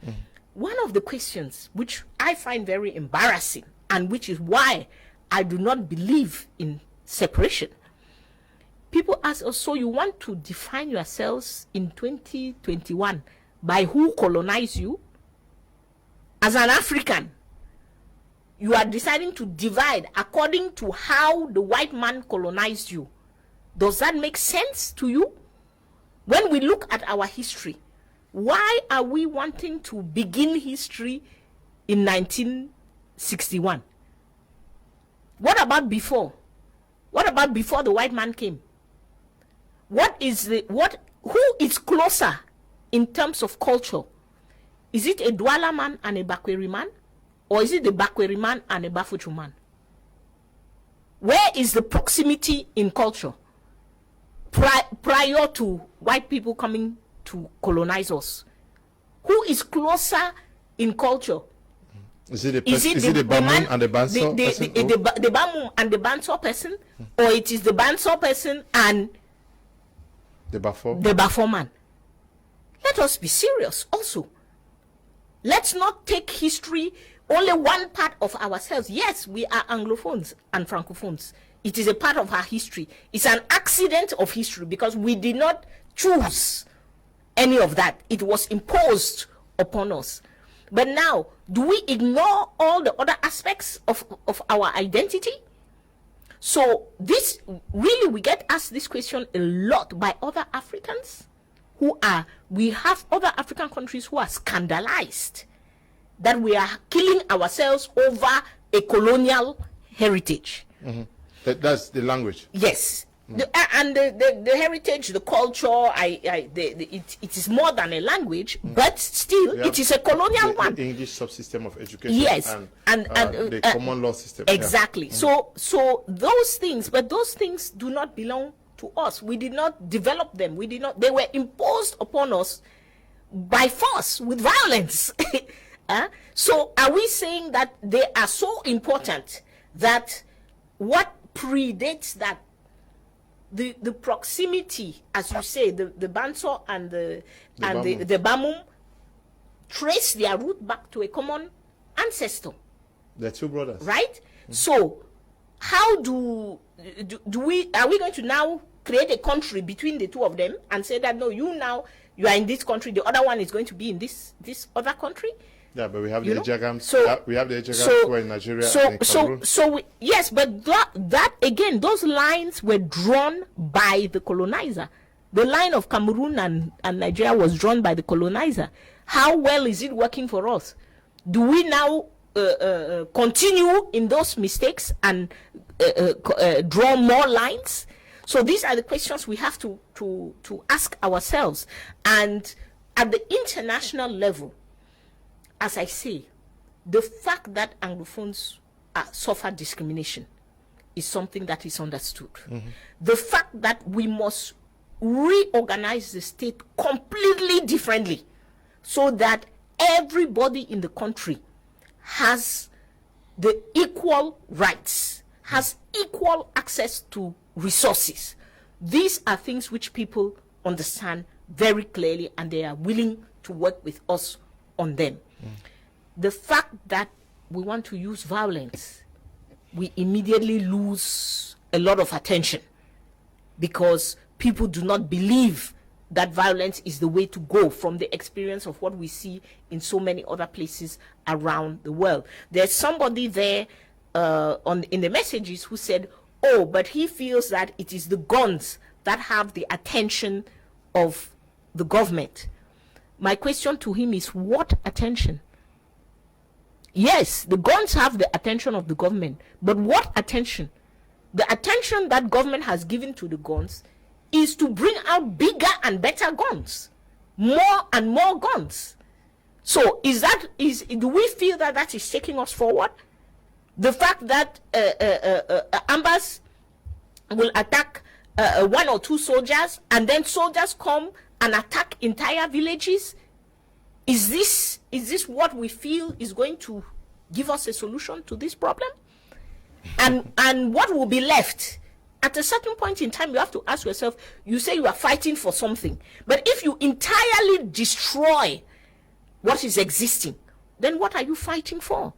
One of the questions which I find very embarrassing, and which is why I do not believe in separation. People ask us, so you want to define yourselves in 2021 by who colonized you? As an African, you are deciding to divide according to how the white man colonized you. Does that make sense to you? When we look at our history, why are we wanting to begin history in 1961? What about before? What about before the white man came? Who is closer in terms of culture? Is it a Douala man and a Bakweri man? Or is it the Bakweri man and a Bafuchu man? Where is the proximity in culture prior to white people coming to colonize us? Who is closer in culture? Is it the Bamum and the Banso person? The Bamum and the Banso person? Or it is the Banso person and The Bafo? The Bafo man. Let us be serious also. Let's not take history only one part of ourselves. Yes, we are Anglophones and Francophones. It is a part of our history. It's an accident of history because we did not choose any of that. It was imposed upon us. But now, do we ignore all the other aspects of our identity? So this really, we get asked this question a lot by other Africans we have other African countries who are scandalized that we are killing ourselves over a colonial heritage. Mm-hmm. That's the language. Yes. And the heritage, the culture, it is more than a language, but still it is a colonial one. The English subsystem of education. Yes, and the common law system. Exactly. Yeah. So those things, but those things do not belong to us. We did not develop them. They were imposed upon us by force with violence. So are we saying that they are so important that what predates that? The proximity, as you say, the Banso and the Bamum trace their root back to a common ancestor. They're two brothers, right? So, how are we going to now create a country between the two of them and say that no, you are in this country, the other one is going to be in this other country? Yeah, but we have the Ejagams. We have the Ejagams who are in Nigeria and in Cameroon. Yes, but that again, those lines were drawn by the colonizer. The line of Cameroon and Nigeria was drawn by the colonizer. How well is it working for us? Do we now continue in those mistakes and draw more lines? So these are the questions we have to ask ourselves. And at the international level, as I say, the fact that Anglophones suffer discrimination is something that is understood. Mm-hmm. The fact that we must reorganize the state completely differently so that everybody in the country has the equal rights, has equal access to resources. These are things which people understand very clearly and they are willing to work with us on them. The fact that we want to use violence, we immediately lose a lot of attention because people do not believe that violence is the way to go from the experience of what we see in so many other places around the world. There's somebody there in the messages who said, oh, but he feels that it is the guns that have the attention of the government. My question to him is, what attention? Yes, the guns have the attention of the government, but what attention? The attention that government has given to the guns is to bring out bigger and better guns, more and more guns. So do we feel that that is taking us forward? The fact that Ambas will attack one or two soldiers and then soldiers come and attack entire villages, is this what we feel is going to give us a solution to this problem? And what will be left? At a certain point in time, you have to ask yourself, you say you are fighting for something, but if you entirely destroy what is existing, then what are you fighting for?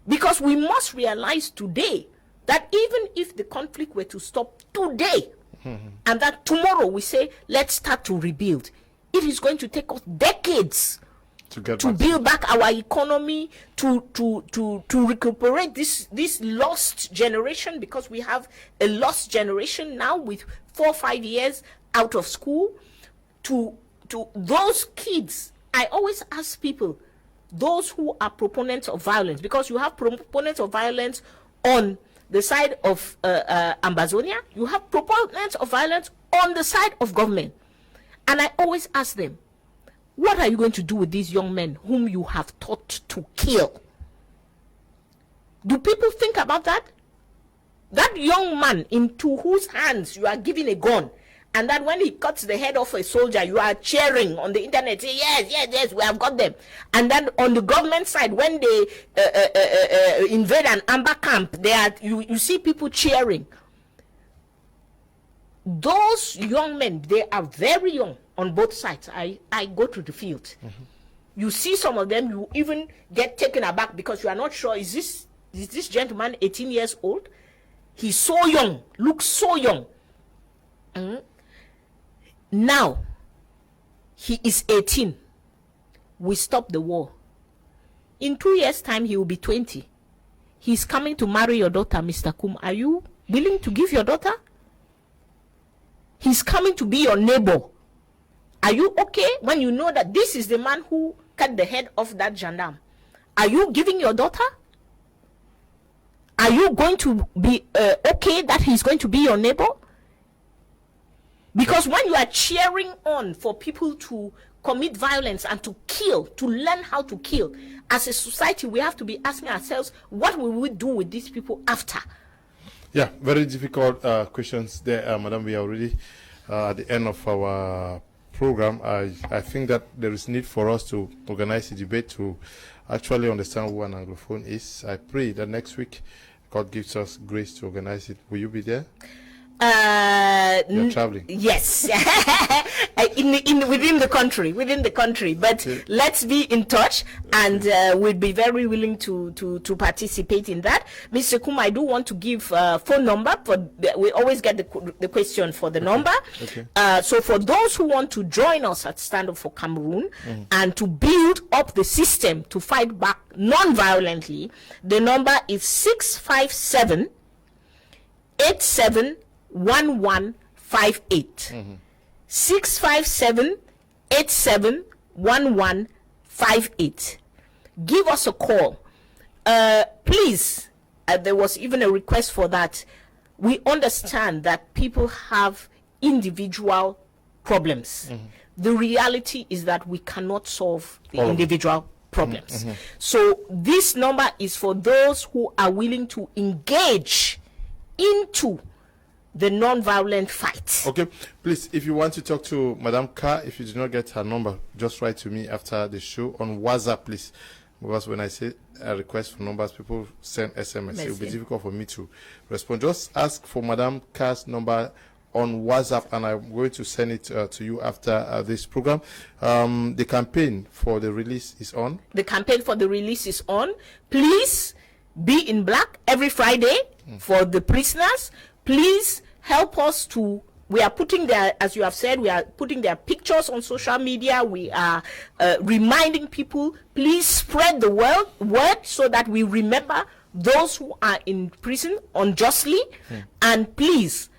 Because we must realize today that even if the conflict were to stop today, and that tomorrow we say, let's start to rebuild, it is going to take us decades to build back our economy, to recuperate this lost generation, because we have a lost generation now with 4 or 5 years out of school. To those kids, I always ask people, those who are proponents of violence, because you have proponents of violence on the side of Ambazonia, you have proponents of violence on the side of government. And I always ask them, what are you going to do with these young men whom you have taught to kill? Do people think about that? That young man into whose hands you are giving a gun, and that when he cuts the head off a soldier, you are cheering on the internet, say, yes, we have got them. And then on the government side, when they invade an amber camp, you see people cheering. those young men, they are very young on both sides. I go to the field. You see some of them, you even get taken aback because you are not sure, is this gentleman 18 years old? He's so young, looks so young. Now, he is 18. We stop the war. In 2 years' time, he will be 20. He's coming to marry your daughter, Mr. Kum. Are you willing to give your daughter? He's coming to be your neighbor. Are you okay when you know that this is the man who cut the head off that gendarme? Are you giving your daughter? Are you going to be okay that he's going to be your neighbor? Because when you are cheering on for people to commit violence and to kill, to learn how to kill, as a society, we have to be asking ourselves, what will we do with these people after? Yeah, very difficult questions there, Madam. We are already at the end of our program. I think that there is need for us to organize a debate to actually understand who an Anglophone is. I pray that next week God gives us grace to organize it. Will you be there? You're traveling. Yes, within the country. But let's be in touch, and we'll be very willing to participate in that. Mr. Kum, I do want to give phone number we always get the question for the number. Okay. So for those who want to join us at Stand Up for Cameroon and to build up the system to fight back non-violently, the number is 657 87 1158. 657 87 1158. Give us a call. Please, there was even a request for that. We understand that people have individual problems. The reality is that we cannot solve the individual problems. So this number is for those who are willing to engage into the non-violent fight. Okay, please, if you want to talk to Madam Kah, if you do not get her number, just write to me after the show on WhatsApp, please. Because when I say a request for numbers, people send SMS. It will be difficult for me to respond. Just ask for Madam Kah's number on WhatsApp, and I'm going to send it to you after this program. The campaign for the release is on. The campaign for the release is on. Please be in black every Friday for the prisoners. Please help us to, we are putting their, as you have said, we are putting their pictures on social media. We are reminding people, please spread the word so that we remember those who are in prison unjustly. And please,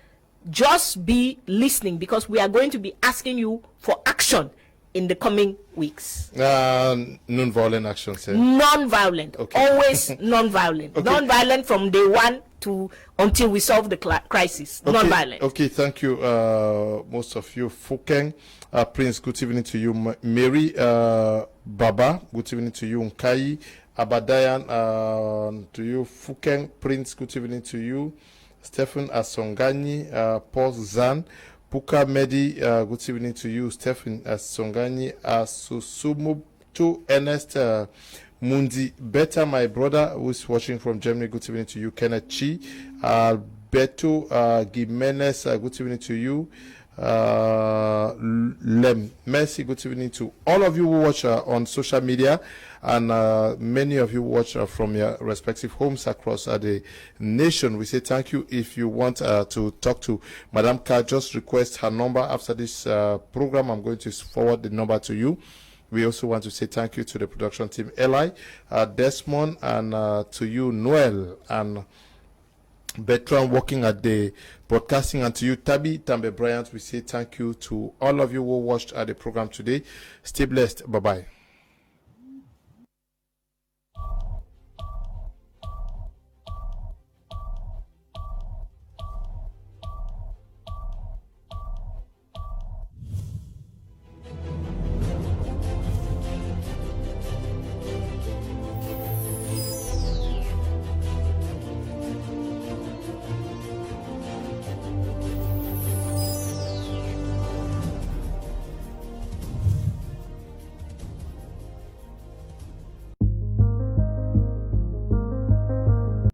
just be listening, because we are going to be asking you for action in the coming weeks. Non-violent action, sir. Non-violent. Okay. Always non-violent. Okay. Non-violent from day one to until we solve the crisis. Okay. Non-violent. Okay, thank you, most of you. Fukeng, Prince, good evening to you. Mary, Baba, good evening to you. Nkai, Abadayan, to you. Fukeng, Prince, good evening to you. Stephen Asongani, Paul Zan, Puka Medi, good evening to you. Stephen Asongani, Susumutu, Ernest Mundi, Beta, my brother who is watching from Germany, good evening to you. Kenneth Chi, Beto Gimenez, good evening to you. Lem, Mercy, good evening to all of you who watch on social media, and many of you watch from your respective homes across the nation. We say thank you. If you want to talk to Madam Kah, just request her number after this program. I'm going to forward the number to you. We also want to say thank you to the production team, Eli, Desmond, and to you, Noel, and Bertrand working at the broadcasting, and to you, Tabi Tambe Bryant. We say thank you to all of you who watched the program today. Stay blessed. Bye-bye.